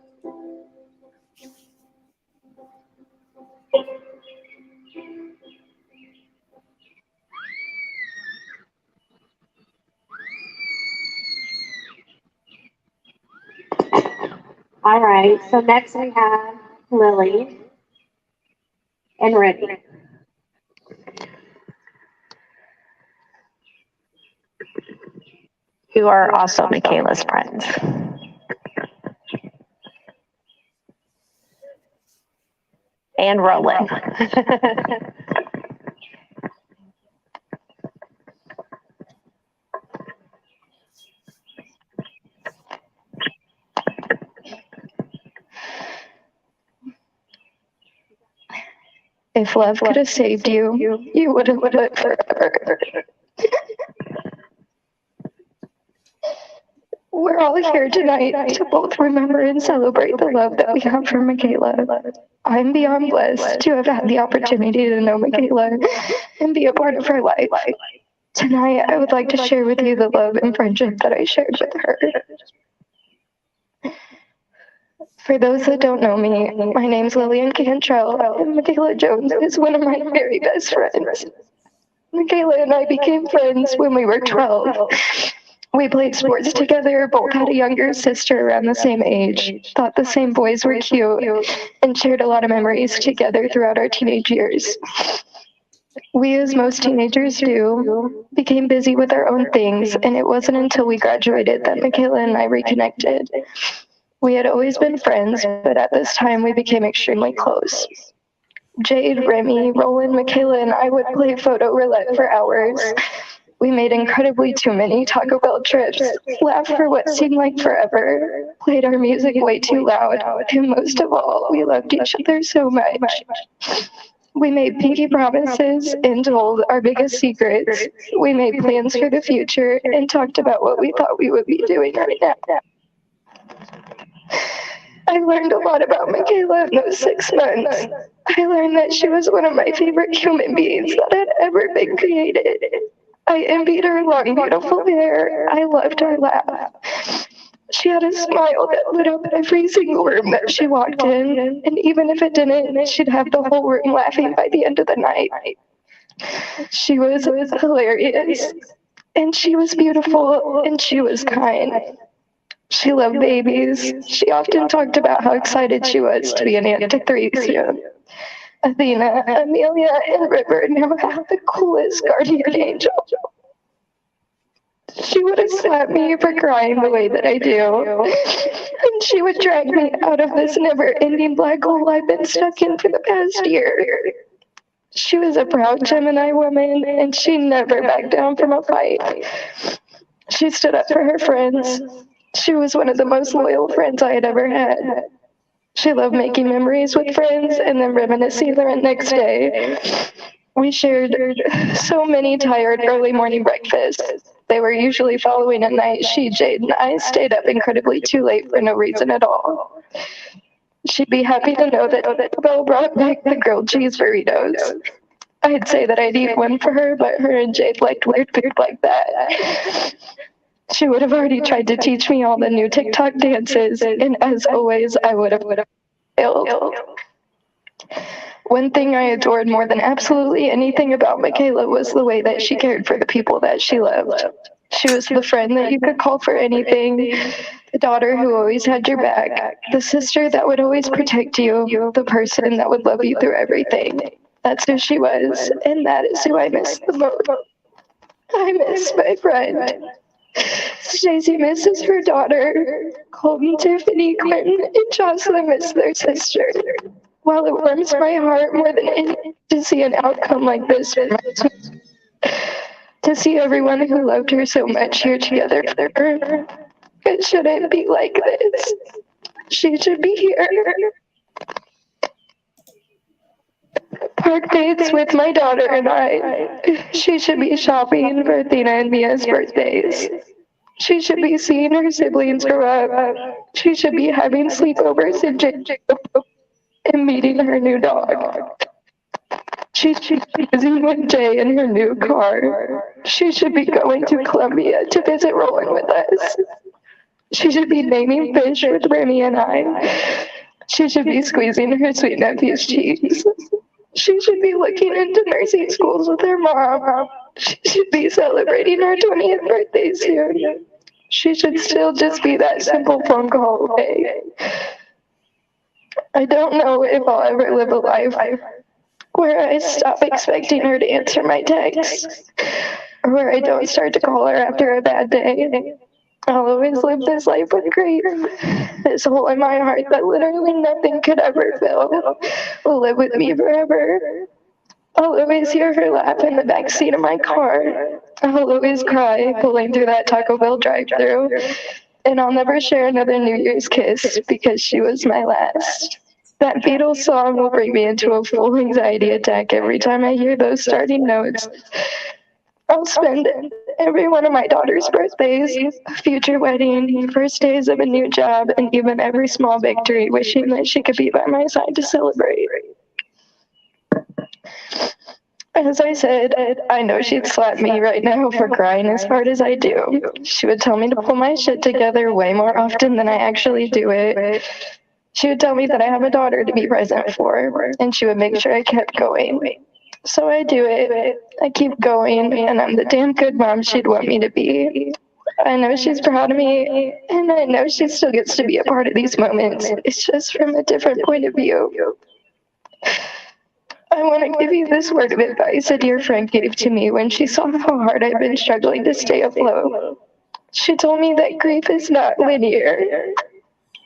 All right, so next we have Lily and Ricky, who are also Mikayla's friends. And Roland. If love could have saved you, you would have lived forever. We're all here tonight to both remember and celebrate the love that we have for Mikayla. I'm beyond blessed to have had the opportunity to know Mikayla and be a part of her life. Tonight, I would like to share with you the love and friendship that I shared with her. For those that don't know me, my name's Lillian Cantrell, and Mikayla Jones is one of my very best friends. Mikayla and I became friends when we were 12. We played sports together, both had a younger sister around the same age, thought the same boys were cute, and shared a lot of memories together throughout our teenage years. We, as most teenagers do, became busy with our own things, and it wasn't until we graduated that Mikayla and I reconnected. We had always been friends, but at this time we became extremely close. Jade, Remy, Roland, Mikayla, and I would play photo roulette for hours. We made incredibly too many Taco Bell trips, laughed for what seemed like forever, played our music way too loud, and most of all, we loved each other so much. We made pinky promises and told our biggest secrets. We made plans for the future and talked about what we thought we would be doing right now. I learned a lot about Mikayla in those 6 months. I learned that she was one of my favorite human beings that had ever been created. I envied her long, beautiful hair. I loved her laugh. She had a smile that lit up every single room that she walked in, and even if it didn't, she'd have the whole room laughing by the end of the night. She was hilarious, and she was beautiful, and she was kind. She loved babies. She often talked about how excited she was to be an aunt to 3 soon. Athena, Amelia, and River now have the coolest guardian angel. She would have slapped me for crying the way that I do. And she would drag me out of this never-ending black hole I've been stuck in for the past year. She was a proud Gemini woman, and she never backed down from a fight. She stood up for her friends. She was one of the most loyal friends I had ever had. She loved making memories with friends and then reminiscing the next day. We shared so many tired early morning breakfasts. They were usually following a night Jade, and I stayed up incredibly too late for no reason at all. She'd be happy to know that Belle brought back the grilled cheese burritos. I'd say that I'd eat one for her, but her and Jade liked weird food like that. She would have already tried to teach me all the new TikTok dances, and as always, I would have failed. One thing I adored more than absolutely anything about Mikayla was the way that she cared for the people that she loved. She was the friend that you could call for anything, the daughter who always had your back, the sister that would always protect you, the person that would love you through everything. That's who she was, and that is who I miss the most. I miss my friend. Stacey misses her daughter. Colton, Tiffany, Quentin, and Jocelyn miss their sister. While it warms my heart more than anything to see an outcome like this, to see everyone who loved her so much here together for her, it shouldn't be like this. She should be here. Park dates with my daughter and I. She should be shopping for Athena and Mia's birthdays. She should be seeing her siblings grow up. She should be having sleepovers in Jacob and meeting her new dog. She should be busy with Jay in her new car. She should be going to Columbia to visit Roland with us. She should be naming fish with Remy and I. She should be squeezing her sweet nephew's cheeks. She should be looking into nursing schools with her mom. She should be celebrating her 20th birthday soon. She should still just be that simple phone call away. I don't know if I'll ever live a life where I stop expecting her to answer my texts, or where I don't start to call her after a bad day. I'll always live this life with grief. This hole in my heart that literally nothing could ever fill will live with me forever. I'll always hear her laugh in the backseat of my car. I'll always cry pulling through that Taco Bell drive-thru. And I'll never share another New Year's kiss because she was my last. That Beatles song will bring me into a full anxiety attack every time I hear those starting notes. I'll spend every one of my daughter's birthdays, a future wedding, first days of a new job, and even every small victory wishing that she could be by my side to celebrate. As I said, I know she'd slap me right now for crying as hard as I do. She would tell me to pull my shit together way more often than I actually do it. She would tell me that I have a daughter to be present for, and she would make sure I kept going. So I do it. I keep going, and I'm the damn good mom she'd want me to be. I know she's proud of me, and I know she still gets to be a part of these moments. It's just from a different point of view. I want to give you this word of advice a dear friend gave to me when she saw how hard I've been struggling to stay afloat. She told me that grief is not linear.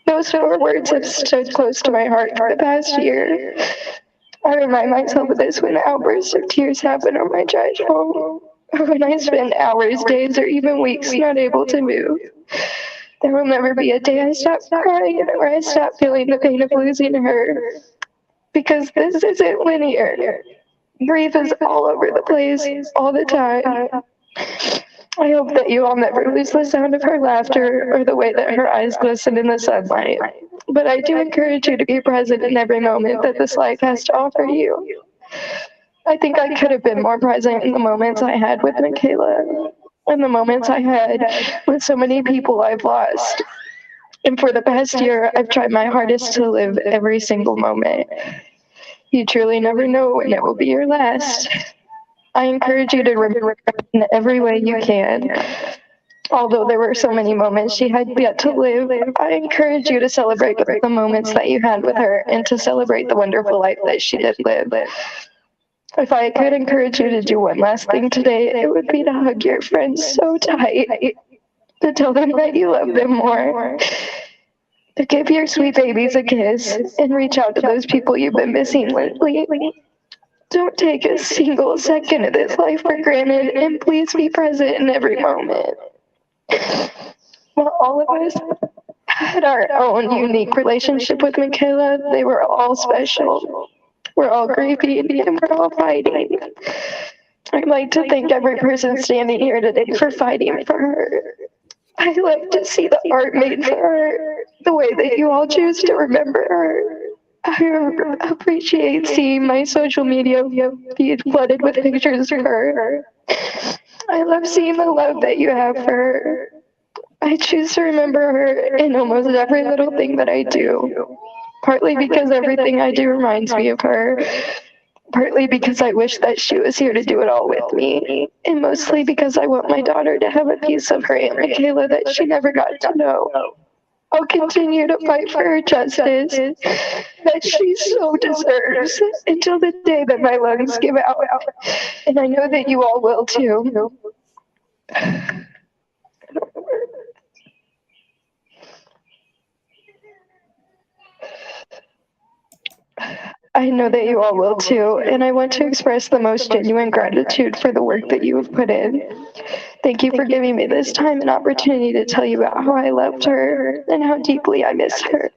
Those 4 words have stood close to my heart for the past year. I remind myself of this when outbursts of tears happen on my drive home. or when I spend hours, days, or even weeks not able to move. There will never be a day I stop crying or I stop feeling the pain of losing her. Because this isn't linear. Grief is all over the place, all the time. I hope that you all never lose the sound of her laughter or the way that her eyes glisten in the sunlight. But I do encourage you to be present in every moment that this life has to offer you. I think I could have been more present in the moments I had with Mikayla, and the moments I had with so many people I've lost. And for the past year, I've tried my hardest to live every single moment. You truly never know when it will be your last. I encourage you to remember in every way you can. Although there were so many moments she had yet to live, I encourage you to celebrate the moments that you had with her and to celebrate the wonderful life that she did live. If I could encourage you to do one last thing today, it would be to hug your friends so tight, to tell them that you love them more, to give your sweet babies a kiss, and reach out to those people you've been missing lately. Don't take a single second of this life for granted, and please be present in every moment. While all of us had our own unique relationship with Mikayla, they were all special. We're all grieving and we're all fighting. I'd like to thank every person standing here today for fighting for her. I love to see the art made for her, the way that you all choose to remember her. I appreciate seeing my social media be flooded with pictures of her. I love seeing the love that you have for her. I choose to remember her in almost every little thing that I do. Partly because everything I do reminds me of her. Partly because I wish that she was here to do it all with me. And mostly because I want my daughter to have a piece of her Aunt Mikayla that she never got to know. I'll continue to fight for her justice that she so deserves until the day that my lungs give out. And I know that you all will too. I know that you all will too, and I want to express the most genuine gratitude for the work that you have put in. Thank you for giving me this time and opportunity to tell you about how I loved her and how deeply I miss her.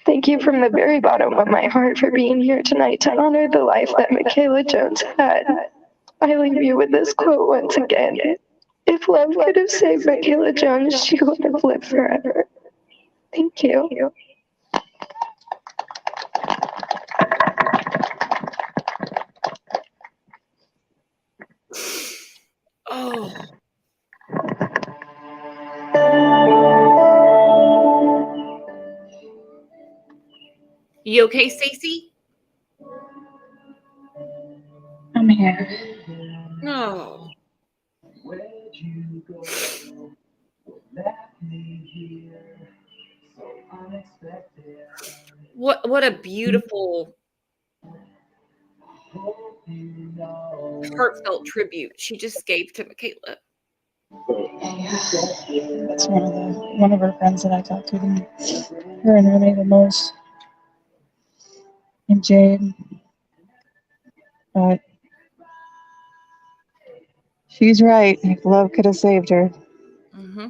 Thank you from the very bottom of my heart for being here tonight to honor the life that Mikayla Jones had. I leave you with this quote once again. If love could have saved Mikayla Jones, she would have lived forever. Thank you. Oh. You okay, Stacey? I'm here. No. What a beautiful heartfelt tribute she just gave to Mikayla. That's one of her friends that I talked to her and Renee the most. And Jade. But she's right. If love could have saved her. Mm-hmm.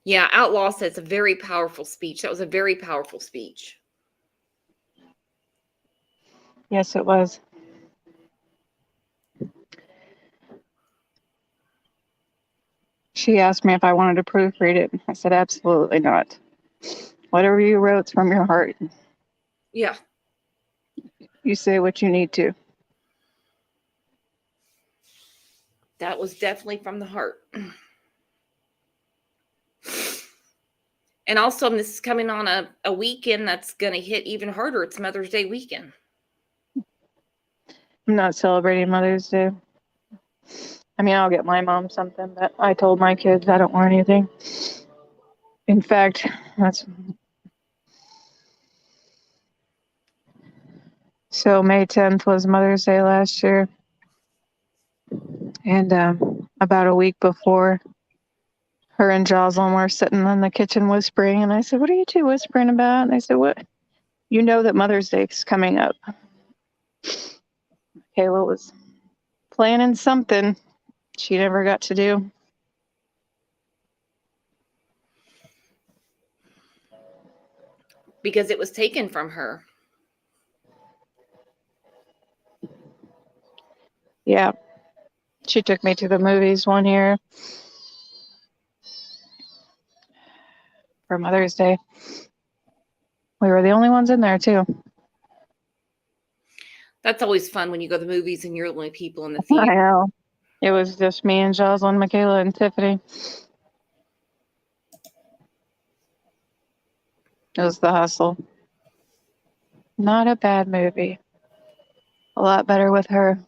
Yeah, Outlaw says a very powerful speech. That was a very powerful speech. Yes, it was. She asked me if I wanted to proofread it. I said, absolutely not. Whatever you wrote's from your heart. Yeah. You say what you need to. That was definitely from the heart. And also, this is coming on a weekend that's going to hit even harder. It's Mother's Day weekend. I'm not celebrating Mother's Day. I mean, I'll get my mom something, but I told my kids I don't want anything. In fact, So May 10th was Mother's Day last year. And about a week before, her and Jocelyn were sitting in the kitchen whispering. And I said, what are you two whispering about? And they said, what? You know that Mother's Day is coming up. Kayla was planning something she never got to do. Because it was taken from her. Yeah. She took me to the movies one year for Mother's Day. We were the only ones in there, too. That's always fun when you go to the movies and you're the only people in the I theater. know. It was just me and Jocelyn, Mikayla, and Tiffany. It was The Hustle. Not a bad movie. A lot better with her.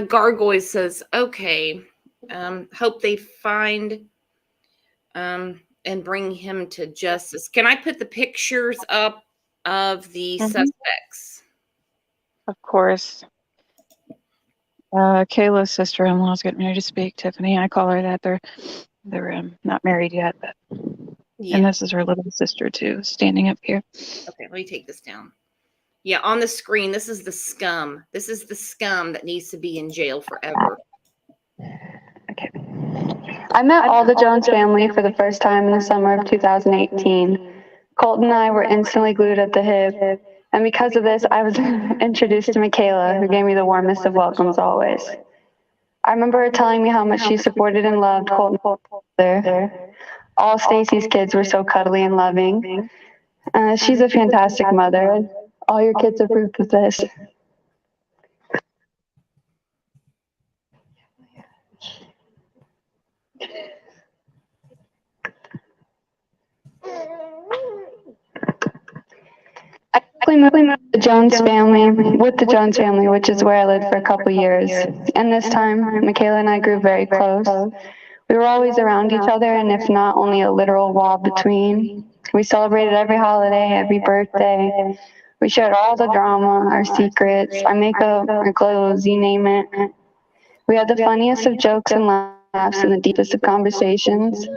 Gargoyle says, okay, hope they find and bring him to justice. Can I put the pictures up of the suspects? Of course. Kayla's sister-in-law is getting ready to speak, Tiffany. I call her that. They're not married yet, but Yeah. and this is her little sister too, standing up here. Okay, let me take this down. Yeah, on the screen, this is the scum. This is the scum that needs to be in jail forever. I met all the Jones family for the first time in the summer of 2018. Colton and I were instantly glued at the hip, and because of this, I was introduced to Mikayla, who gave me the warmest of welcomes always. I remember her telling me how much she supported and loved Colton. All Stacy's kids were so cuddly and loving. She's a fantastic mother. All your kids are proof of this. I quickly moved with the Jones family, which is where I lived for a couple years. And this time, Mikayla and I grew very close. We were always around each other, and if not, only a literal wall between. We celebrated every holiday, every birthday. We shared all the drama, our secrets, our makeup, our clothes, you name it. We had the funniest of jokes and laughs and the deepest of conversations.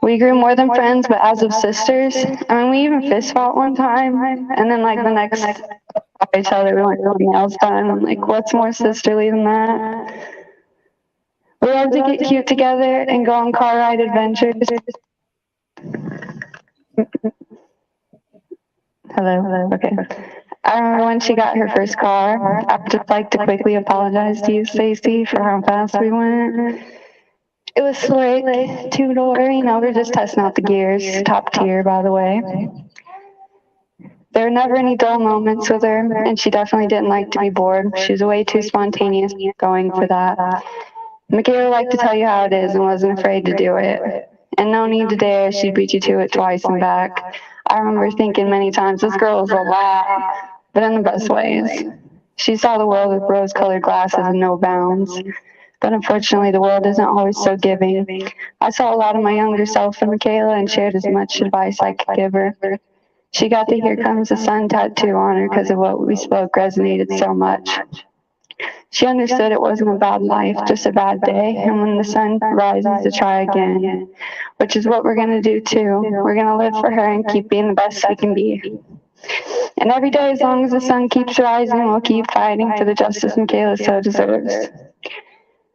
We grew more than friends, but as of sisters. I mean, we even fist fought one time, and then like the next each other, we went to nails done. I'm like, what's more sisterly than that? We love to get cute together and go on car ride adventures. Hello. Okay. I remember when she got her first car. I would just like to quickly apologize to you, Stacy, for how fast we went. It was slick, 2-door, we're just testing out the gears. Top tier, by the way. There were never any dull moments with her, and she definitely didn't like to be bored. She was way too spontaneous going for that. Mikayla liked to tell you how it is and wasn't afraid to do it. And no need to dare, she'd beat you to it twice and back. I remember thinking many times, this girl is a lot, but in the best ways. She saw the world with rose-colored glasses and no bounds. But unfortunately, the world isn't always so giving. I saw a lot of my younger self in Mikayla and shared as much advice I could give her. She got the "Here Comes the Sun" tattoo on her because of what we spoke resonated so much. She understood it wasn't a bad life, just a bad day, and when the sun rises to try again, which is what we're going to do too. We're going to live for her and keep being the best we can be. And every day, as long as the sun keeps rising, we'll keep fighting for the justice Mikayla so deserves.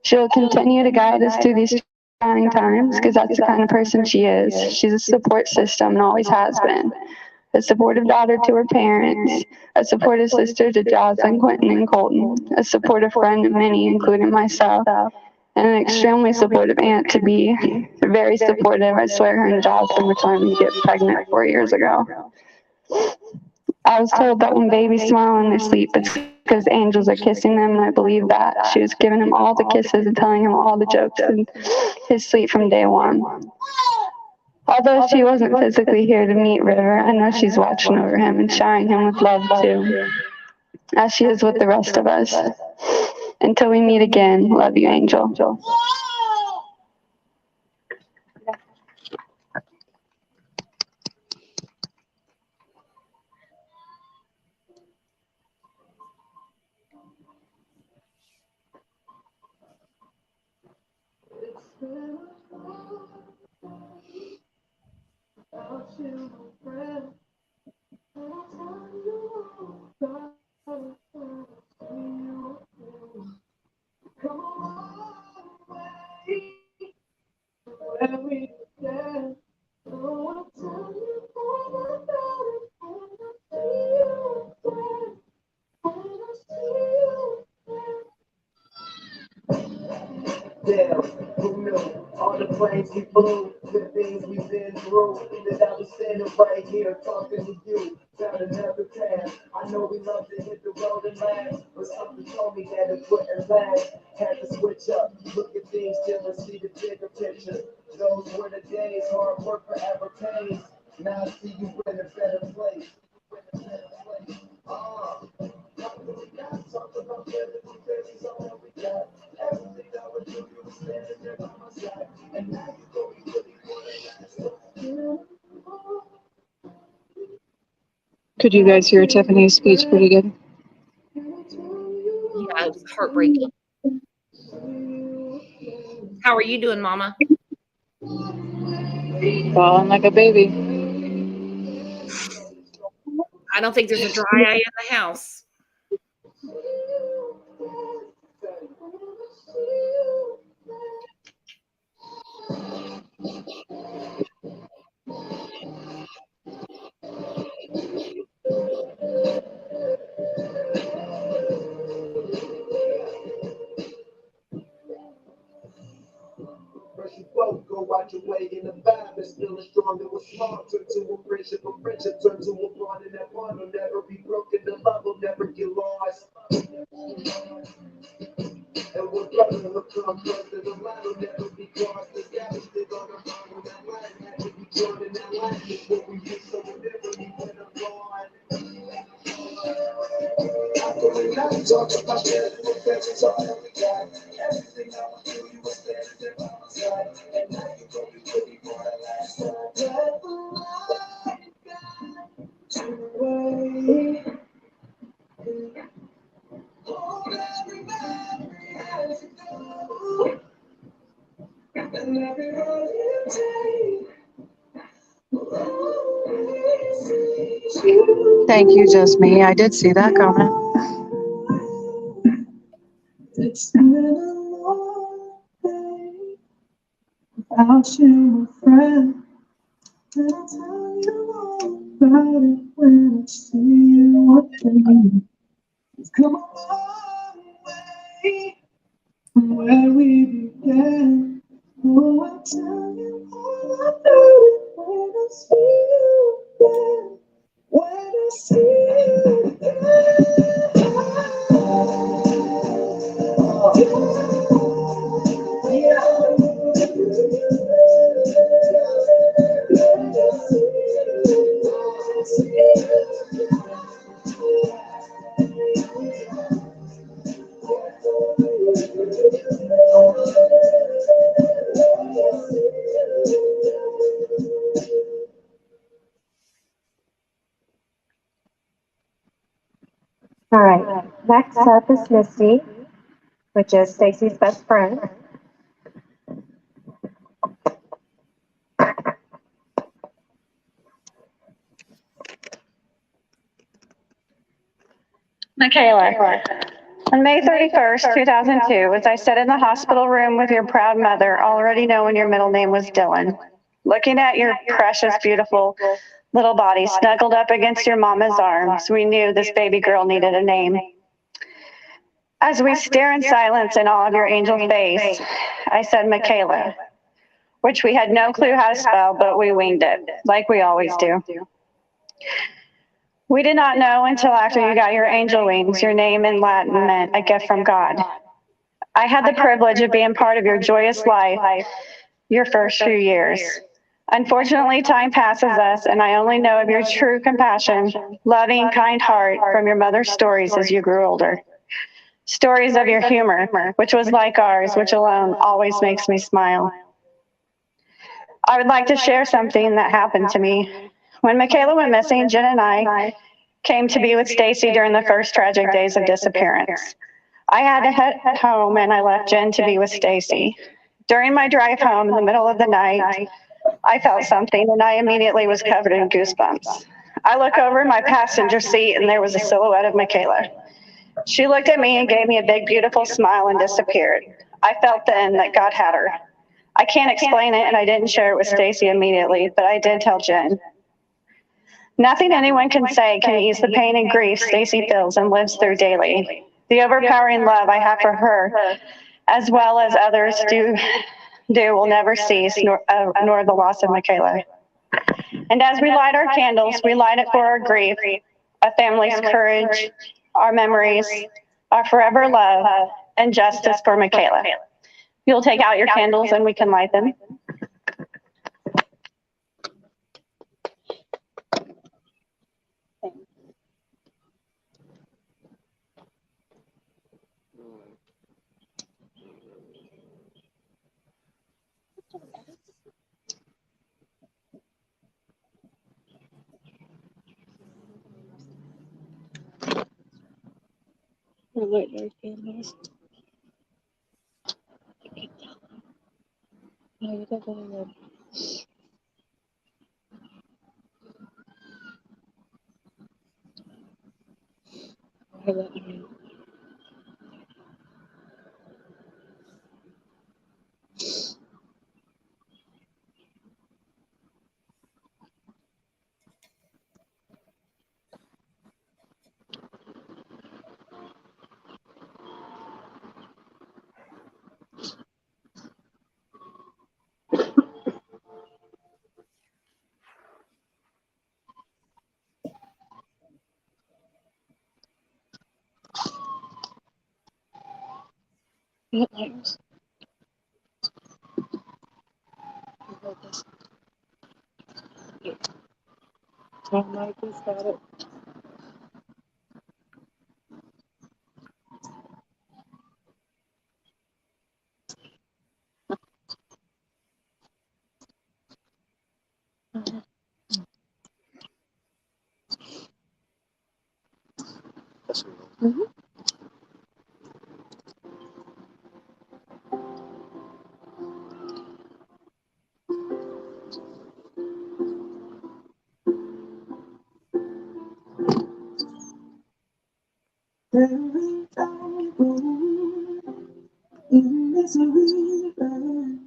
She'll continue to guide us through these trying times because that's the kind of person she is. She's a support system and always has been. A supportive daughter to her parents, a supportive sister to Jocelyn, Quentin, and Colton, a supportive friend to many, including myself, and an extremely supportive aunt to be. Very supportive. I swear her and Jocelyn were trying to get pregnant 4 years ago. I was told that when babies smile in their sleep, it's because angels are kissing them, and I believe that. She was giving him all the kisses and telling him all the jokes in his sleep from day one. Although she wasn't physically here to meet River, I know she's watching over him and showering him with love too, as she is with the rest of us. Until we meet again, love you, Angel. Yeah, who knew? All the planes we flew, the things we've been through, that I was standing right here talking to you. Found another path. I know we love to hit the road and laugh, but something told me that it wouldn't last. Had to switch up, look at things different, see the bigger picture. Those were the days, hard work forever pays. Now I see you in a better place. Could you guys hear Tiffany's speech pretty good? Yeah, it was heartbreaking. How are you doing, Mama? Falling like a baby. I don't think there's a dry eye in the house. Go out your way in the vibe is still as strong as a small. Turn to a friendship turn to a bond, and that bond will never be broken. The love will never get lost. And we're brothers will come first, and the line will never be crossed. The gap is still on the line, when that line had to be drawn, and that line is what we use, so we'll never be when I'm gone. I'm talking about beautiful things, all that we got. Everything I want to do, you were standing there by my side. And now you gon' be with me for the last time. Let the light guide you away. Hold every memory as you go. And every road you take. Thank you, just me. I did see that comment. It's been a long day without you, my friend. And I'll tell you all about it when I see you again. We've come a long way from where we began. Oh, I'll tell you all about it when I see you again. When I see you All right, next up is Misty, which is Stacy's best friend. Mikayla, on May 31st, 2002, as I sat in the hospital room with your proud mother, already knowing your middle name was Dylan, looking at your precious, beautiful little body snuggled up against your mama's arms, we knew this baby girl needed a name. As we stare in silence in awe of your angel face, I said Mikayla, which we had no clue how to spell, but we winged it, like we always do. We did not know until after you got your angel wings, your name in Latin meant a gift from God. I had the privilege of being part of your joyous life your first few years. Unfortunately, time passes us, and I only know of your true compassion, loving, kind heart from your mother's stories as you grew older. Stories of your humor, which was like ours, which alone always makes me smile. I would like to share something that happened to me. When Mikayla went missing, Jen and I came to be with Stacy during the first tragic days of disappearance. I had to head home, and I left Jen to be with Stacy. During my drive home in the middle of the night, I felt something and I immediately was covered in goosebumps. I look over in my passenger seat and there was a silhouette of Mikayla. She looked at me and gave me a big, beautiful smile and disappeared. I felt then that God had her. I can't explain it and I didn't share it with Stacy immediately, but I did tell Jen. Nothing anyone can say can ease the pain and grief Stacy feels and lives through daily. The overpowering love I have for her, as well as others do will never cease, nor the loss of Mikayla. And as we light our candles, we light it for our grief, a family's courage, our memories, our forever love, and justice for Mikayla. You'll take out your candles and we can light them. Light our candles. Lighters. Tom Michael's got it. Mm-hmm. Every time in this river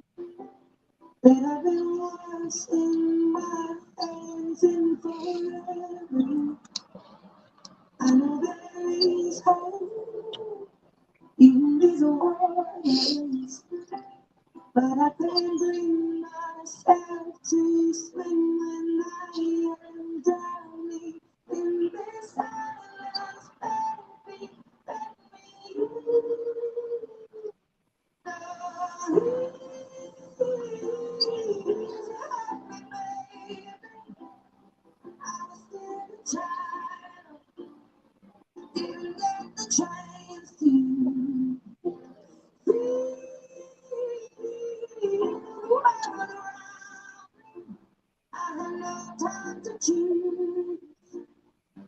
that I've been washing my hands in forever, I know there is hope in these waters, but I can't bring myself to swim when I am drowning in this silence. Baby, didn't get the chance to I had no time to choose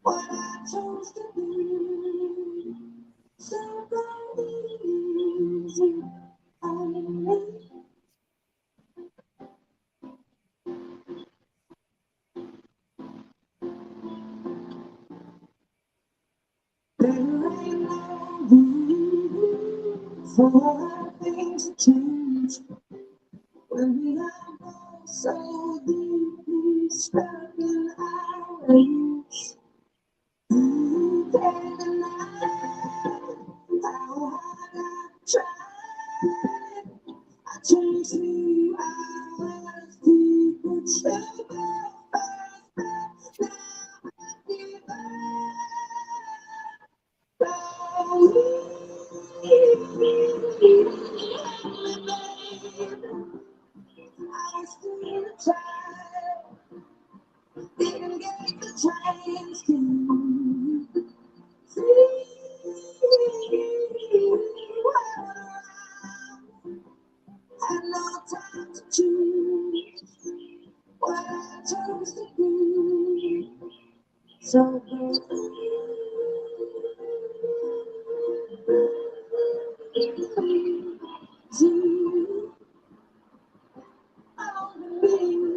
what I chose to do. So go easy on me. There ain't no room for things to change when we are both so deeply stuck in our ways. You can't deny how hard I tried. I changed who I was to put you first, but now I give I was still a child, didn't get the chance to see what around. Had no time to choose what I chose to do. So easy on me.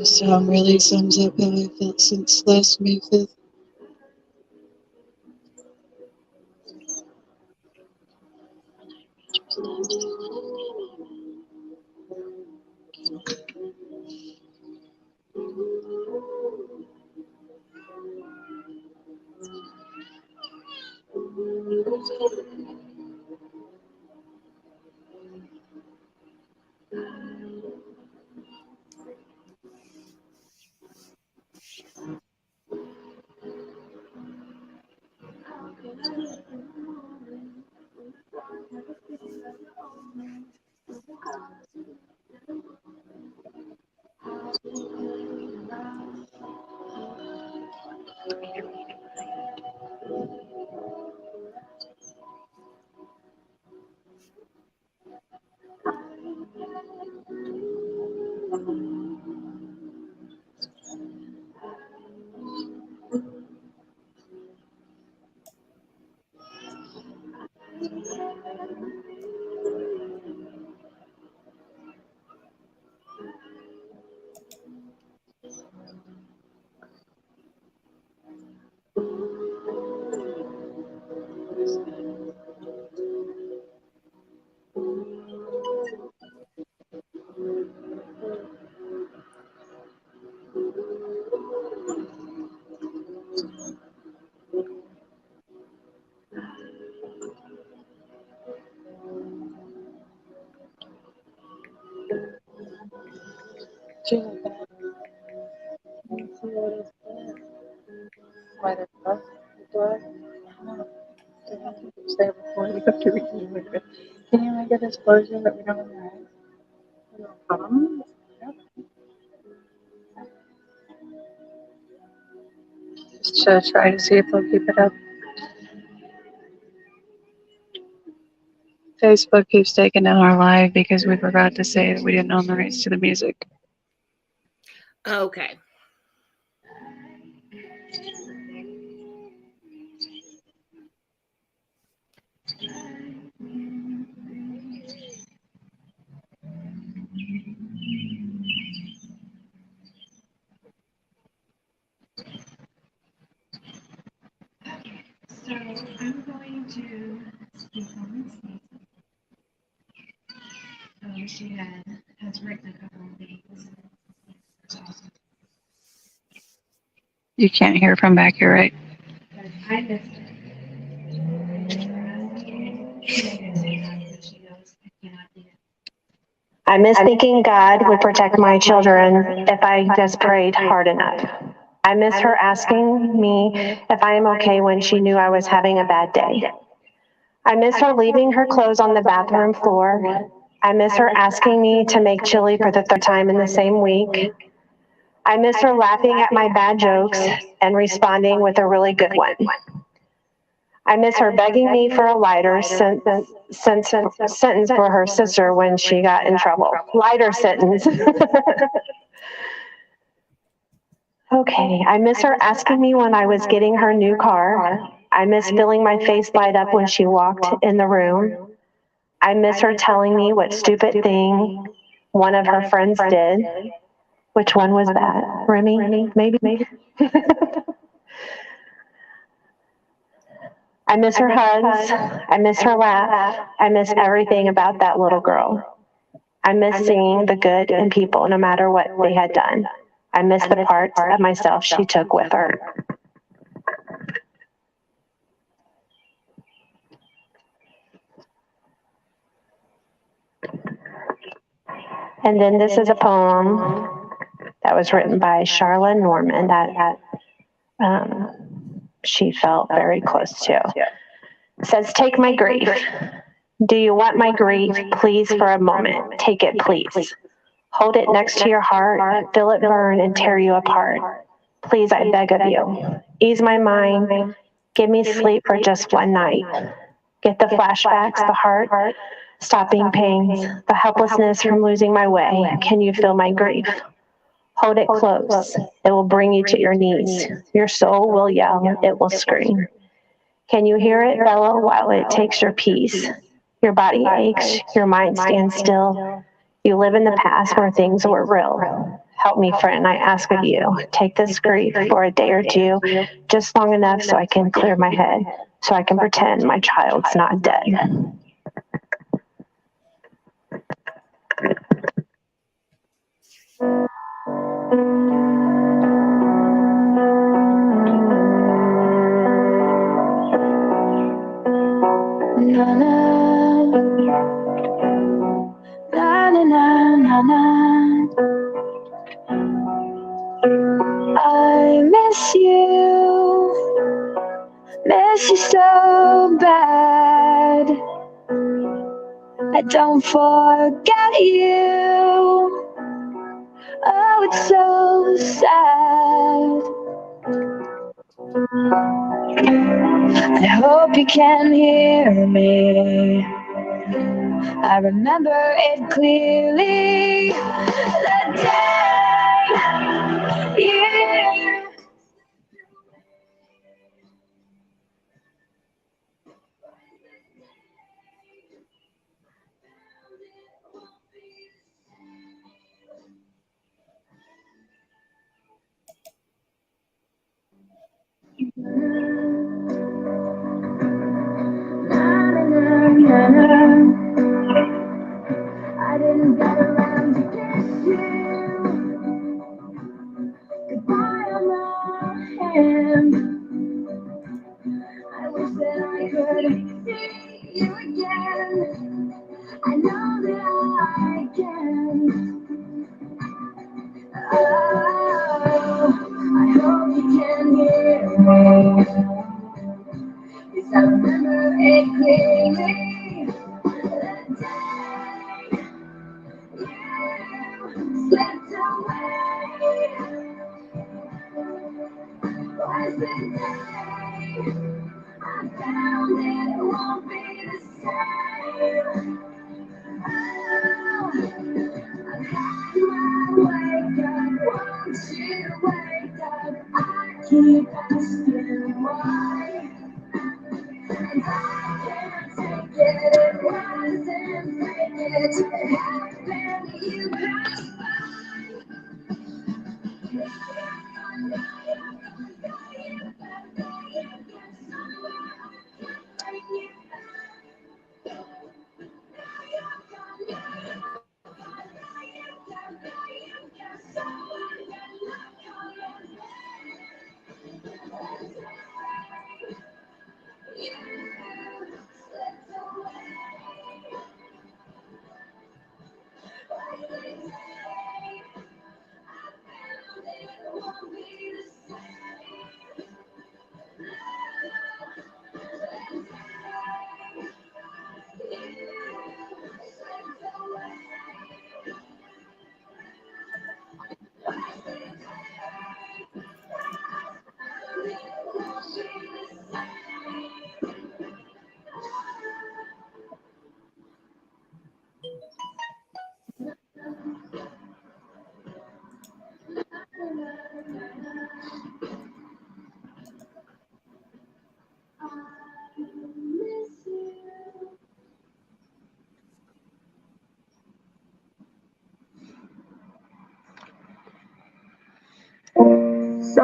This song really sums up how I felt since last May 5th. Why they're closed? Say before you have to redeem it. Can you make a disclosure that we don't have rights? No problem. Just to try to see if they'll keep it up. Facebook keeps taking down our live because we forgot to say that we didn't own the rights to the music. Okay. So I'm going to speak on this case. She has written a couple of things. You can't hear from back here, right? I missed it. I miss thinking God would protect my children if I just prayed hard enough. I miss her asking me if I am okay when she knew I was having a bad day. I miss her leaving her clothes on the bathroom floor. I miss her asking me to make chili for the third time in the same week. I miss her laughing at my bad jokes and responding with a really good one. I miss her begging me for a lighter sentence for her sister when she got in trouble. Lighter sentence. Okay, I miss her asking me when I was getting her new car. I miss feeling my face light up when she walked in the room. I miss her telling me what stupid thing one of her friends did. Which one was that? Remy? Maybe. I miss her hugs. I miss her laugh. I miss everything about that little girl. I miss seeing the good in people no matter what they had done. I miss the parts of myself she took with her. And then this is a poem that was written by Charla Norman that she felt very close to. It says, take my grief. Do you want my grief? Please, for a moment. Take it, please. Hold it next to your heart. Feel it burn and tear you apart. Please, I beg of you. Ease my mind. Give me sleep for just one night. Get the flashbacks, the heart stopping pains, the helplessness from losing my way. Can you feel my grief? Hold it close. It will bring you to your knees. Your soul will yell. It will scream. Can you hear it bellow while it takes your peace? Your body aches. Your mind stands still. You live in the past where things were real. Help me, friend, I ask of you. Take this grief for a day or two, just long enough so I can clear my head, so I can pretend my child's not dead. Na na na na na na. I miss you so bad. I don't forget you. Oh, it's so sad. I hope you can hear me. I remember it clearly. The day you. I didn't get around to kiss you. Goodbye on my hand. I wish that I could see you again. I know that I can. Oh, I hope you can hear me. 'Cause I remember it clearly. The day you slipped away was the day I found it won't be the same. Oh, I've had my wake up, won't you wake up? I keep asking why, and I can't take it. It wasn't fake, it happened. You passed by.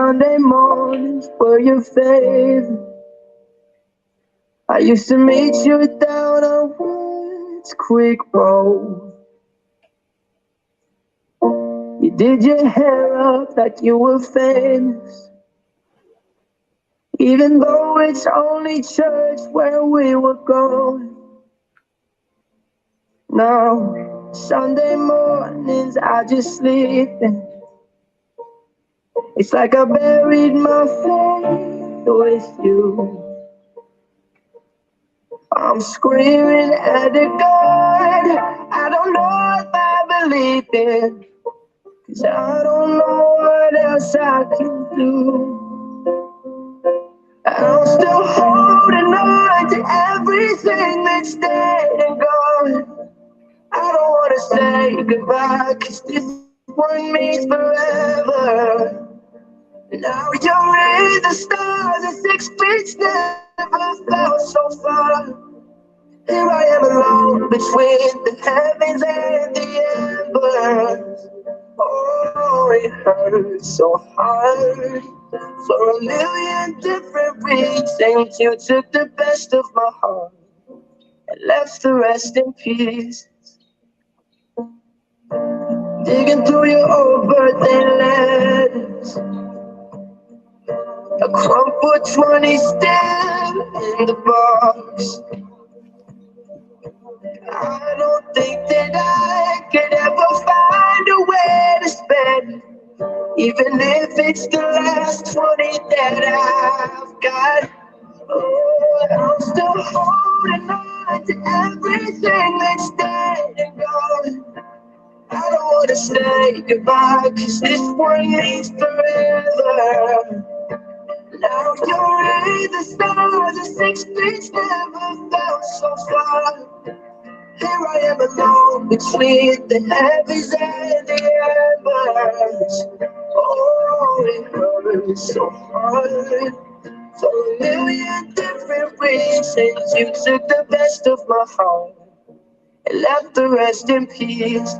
Sunday mornings were your favorite. I used to meet you down on Woods Creek Road. You did your hair up like you were famous, even though it's only church where we were going. Now, Sunday mornings I just sleep in. It's like I buried my faith with you. I'm screaming at the God I don't know if I believe in, 'cause I don't know what else I can do. I'm still holding on to everything that's dead and gone. I don't wanna say goodbye, 'cause this one means forever. Now you're in the stars and 6 feet never felt so far. Here I am alone between the heavens and the embers. Oh, it hurts so hard for a million different reasons. You took the best of my heart and left the rest in peace. Digging through your old birthday letters, a crumpled 20 still in the box. I don't think that I could ever find a way to spend, even if it's the last 20 that I've got. Oh, I'm still holding on to everything that's dead and gone. I don't wanna say goodbye, 'cause this one means forever. Now you're in the stars and 6 feet never felt so far. Here I am alone between the heavens and the embers. Oh, it hurts so hard for a million different reasons. You took the best of my heart and left the rest in peace.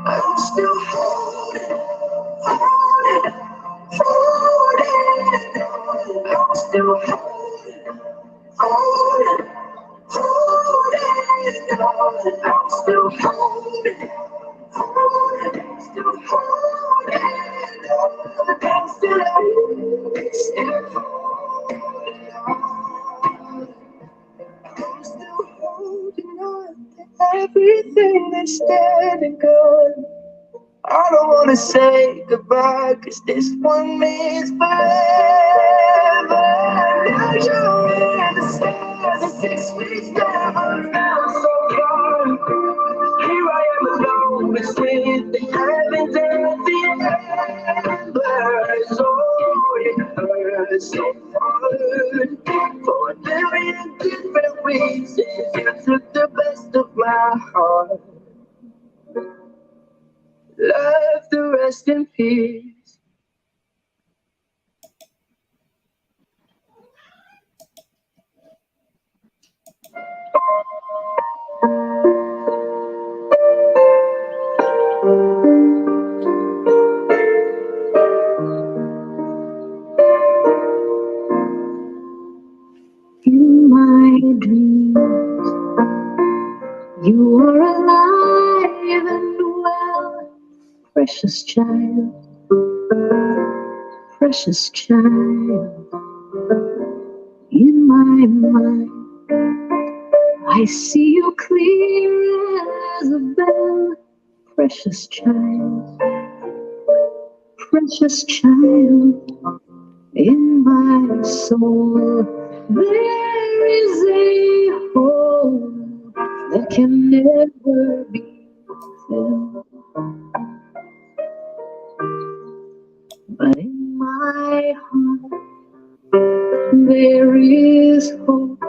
I'm still holding on. I'm still holding on. I'm still holding on. Still holding on. I'm still holding on to everything that's dead and gone. I don't wanna say goodbye, 'cause this one means forever. Now you're in the stars and 6 feet never felt so far. Here I am alone between the heavens and the embers. Oh, it hurts so hard for a million different reasons. You took the best of my heart, left the rest in peace. In my dreams, you are alive and well, precious child, precious child. In my mind, I see you clear as a bell, precious child, precious child. In my soul, there is a hole that can never be filled. But in my heart, there is hope,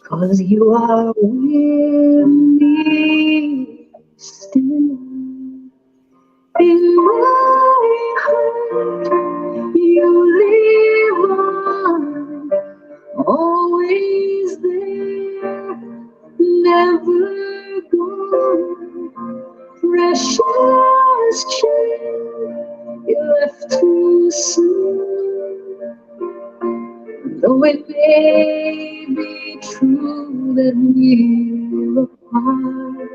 'cause you are with me still. In my heart, you live on, always there, never gone. Precious child, you Though it may be true that we're apart,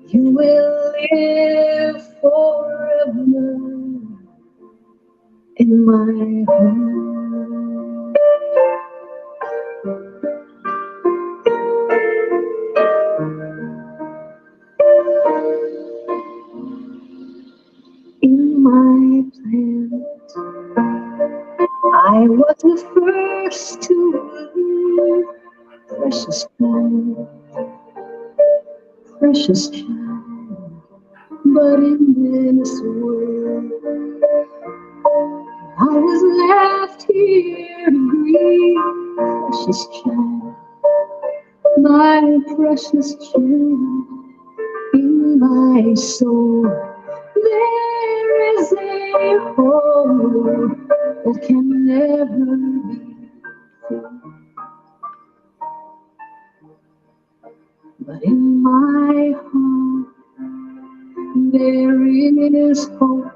you will live forever in my heart. In my plans, I was the first to believe, precious child, precious child. But in this world, I was left here to grieve, precious child, my precious child. In my soul, there is a hope that can never be full. But in my heart, there is hope,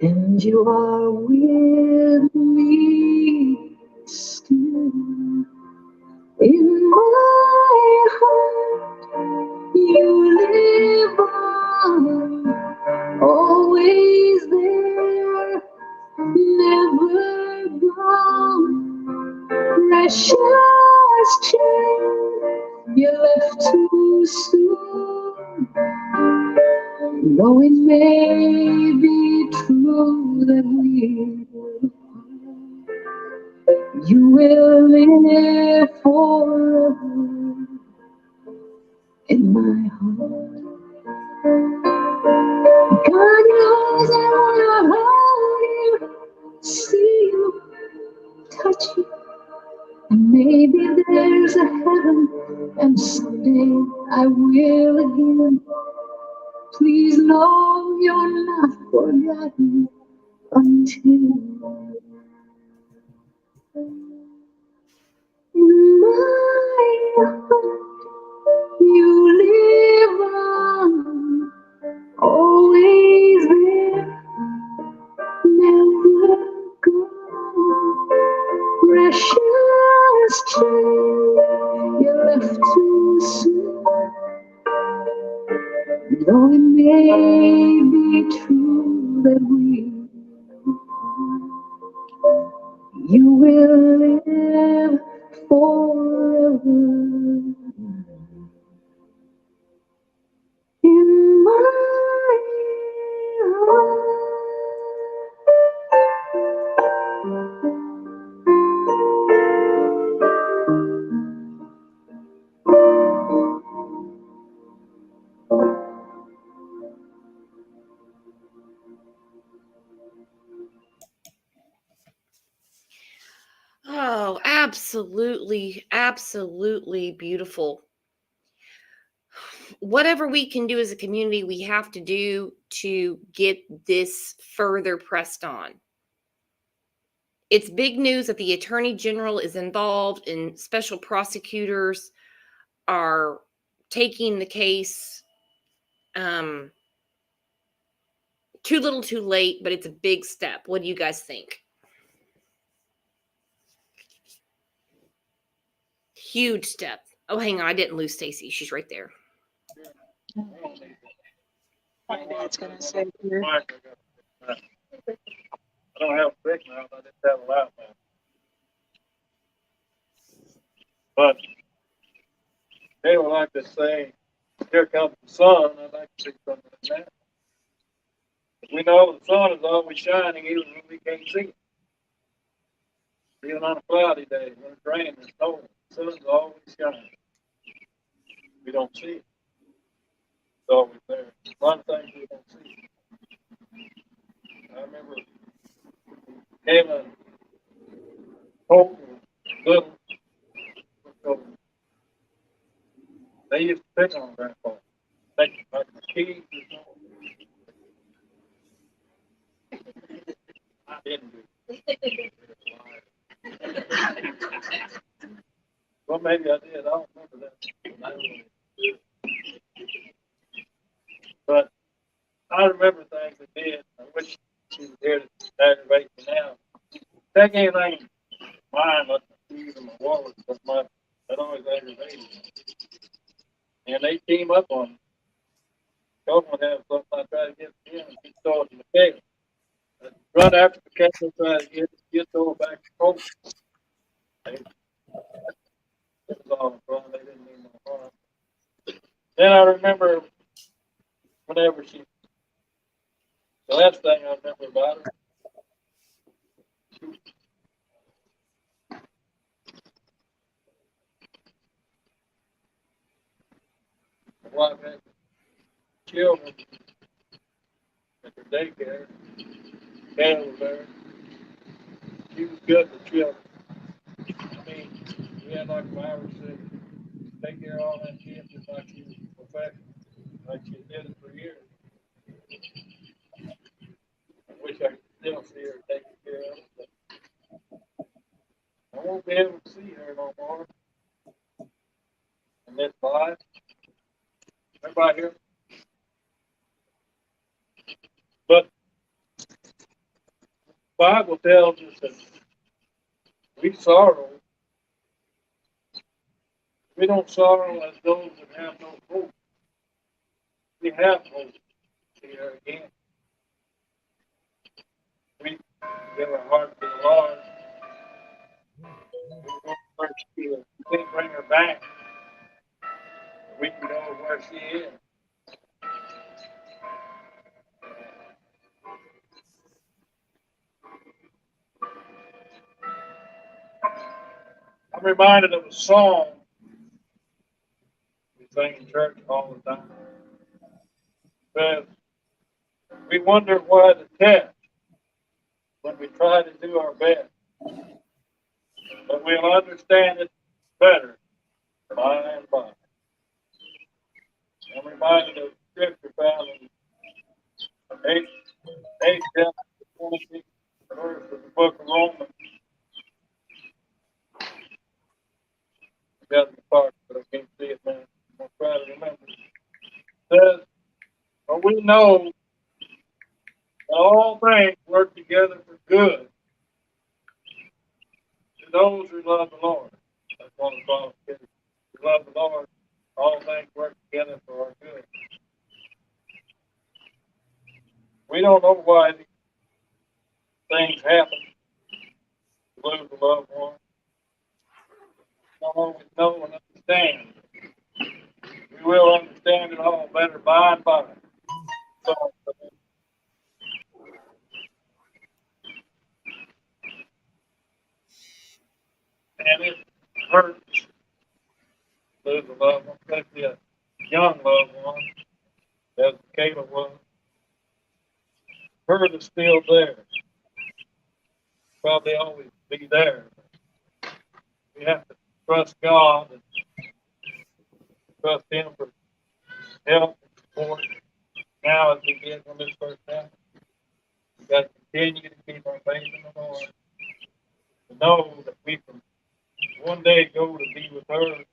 and you are with me still. In my heart, you live on, always there, never gone. Precious child, you left too soon. Though it may be true that you will live forever in my heart. God knows I wanna hold you, see you, touch you, and maybe there's a heaven, and someday I will again. Please know you're not forgotten until in my heart you live on, always there, never gone. Precious child, you left too soon. Though it may be true that you will live forever in my Oh, absolutely, absolutely beautiful. Whatever we can do as a community, we have to do to get this further pressed on. It's big news that the Attorney General is involved and special prosecutors are taking the case. Too little, too late, but it's a big step. What do you guys think? Huge step. Oh, hang on. I didn't lose Stacy. She's right there. My dad's gonna say here. I don't have a big mouth, I just have a loud mouth. But they would like to say, here comes the sun. I'd like to see something like that. We know the sun is always shining even when we can't see it. Even on a cloudy day, when it's raining and snowing, the sun's always shining. We don't see it. It's always there. A lot of things we don't see. I remember Kayla and Hope were little. So they used to pick on Grandpa. Take like the keys or something. I didn't do it. Well, maybe I did. I don't remember that. But I remember things they did. I wish she was here to aggravate me now. take anything mine, like my shoes and my wallet, but that always aggravated me. And they team up on me. Told them to have something I tried to get to him, and he stole it to Mikayla. Run after Mikayla, try to get those back home. It was all fun. They didn't mean no harm. Then I remember whenever the last thing I remember about her, my wife had children at her daycare. Kayla was there. She was good with children. I mean, we had like Myra said, take care of all that kids just like she was a professional, like she did it for years. I wish I could still see her taking care of it, but I won't be able to see her no more in this life. Everybody here? But the Bible tells us that we sorrow. We don't sorrow as those that have no hope. We have hope to see her again. We give our heart to the Lord. We go where she is. We can't bring her back. We can go where she is. I'm reminded of a song we sing in church all the time. It says, we wonder why the test when we try to do our best, but we'll understand it better by and by. I'm reminded of scripture found in 8 chapter 26 verse of the book of Romans. I got the part, but I can't see it now. I'm going to try to remember. It says, but we know that all things work together for good to those who love the Lord. That's one of the songs. We love the Lord. All things work together for our good. We don't know why these things happen. We lose a loved one. We don't always know and understand. We will understand it all better by and by. So, and it hurts to lose a loved one, especially a young loved one, as Mikayla was. Hurt is still there. Probably always be there. We have to trust God and trust Him for help and support. Now, as we get from this first time, we got to continue to keep our faith in the Lord. To know that we can one day go to be with her.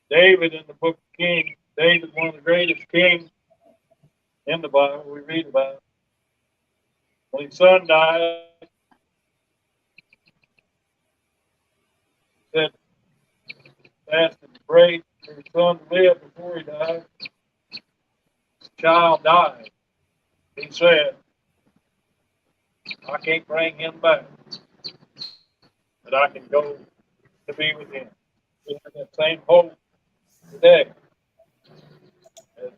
David in the book of Kings, David, one of the greatest kings in the Bible, we read about. When his son died, he said, asked him to pray for his son to live before he died. His child died. He said, I can't bring him back, but I can go to be with him. We have that same hope today as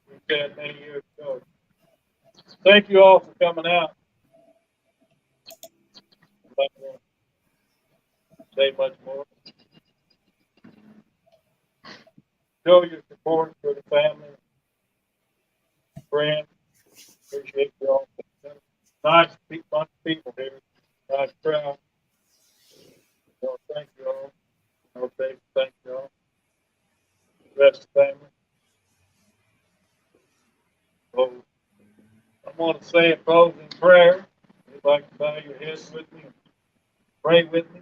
we said many years ago. Thank you all for coming out. I don't say much more. Show your support for the family, friends. Appreciate you all. Nice bunch of people here. Nice crowd. So thank you all. Okay, thank you all. The rest of the family. So I'm going to say a closing prayer. If you'd like to bow your heads with me and pray with me.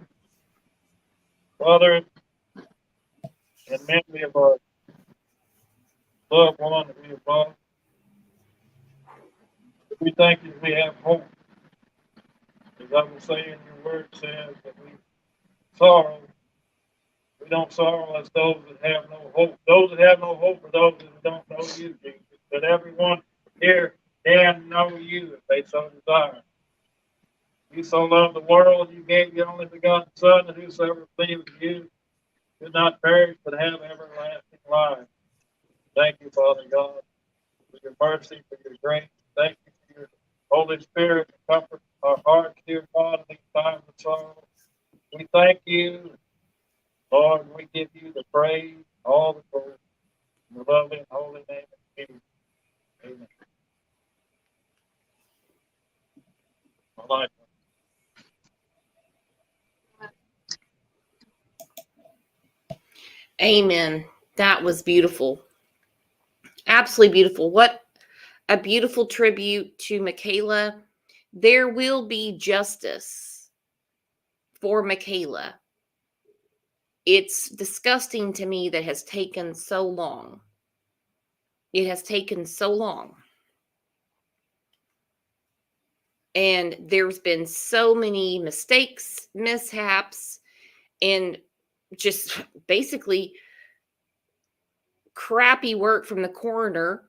Father, in memory of our loved one that we have lost, we thank you that we have hope As I was saying, your word says that we sorrow. We don't sorrow as those that have no hope. Those that have no hope are those that don't know you, Jesus. But everyone here can know you if they so desire. You so loved the world, you gave your only begotten Son, that whosoever believes in you should not perish but have everlasting life. Thank you, Father God, for your mercy, for your grace. Thank you for your Holy Spirit to comfort our hearts, dear God, in these times of sorrow. We thank you, Lord. We give you the praise, all the glory, in the lovely and holy name of Jesus. Amen. I like Amen. That was beautiful. Absolutely beautiful. What a beautiful tribute to Mikayla. There will be justice for Mikayla. It's disgusting to me that it has taken so long. It has taken so long. And there's been so many mistakes, mishaps, and just basically crappy work from the coroner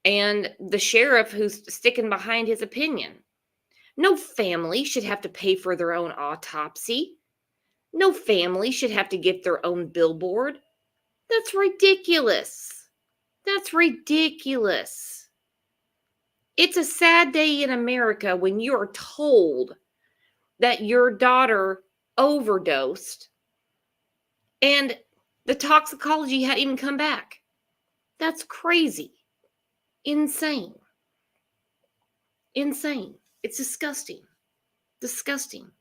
and the sheriff who's sticking behind his opinion. No family should have to pay for their own autopsy. No family should have to get their own billboard. That's ridiculous. That's ridiculous. It's a sad day in America when you're told that your daughter overdosed and the toxicology hadn't even come back. That's crazy. Insane. Insane. It's disgusting. Disgusting.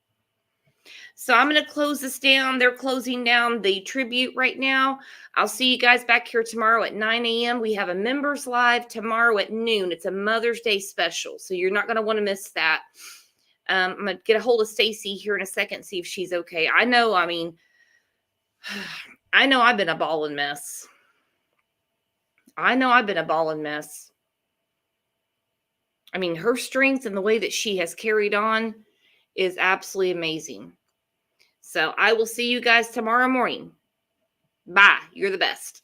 So I'm going to close this down. They're closing down the tribute right now. I'll see you guys back here tomorrow at 9 a.m. We have a members live tomorrow at noon. It's a Mother's Day special, so you're not going to want to miss that. I'm going to get a hold of Stacy here in a second, see if she's okay. I know I've been a ballin' mess. I mean, her strength and the way that she has carried on is absolutely amazing. So I will see you guys tomorrow morning. Bye. You're the best.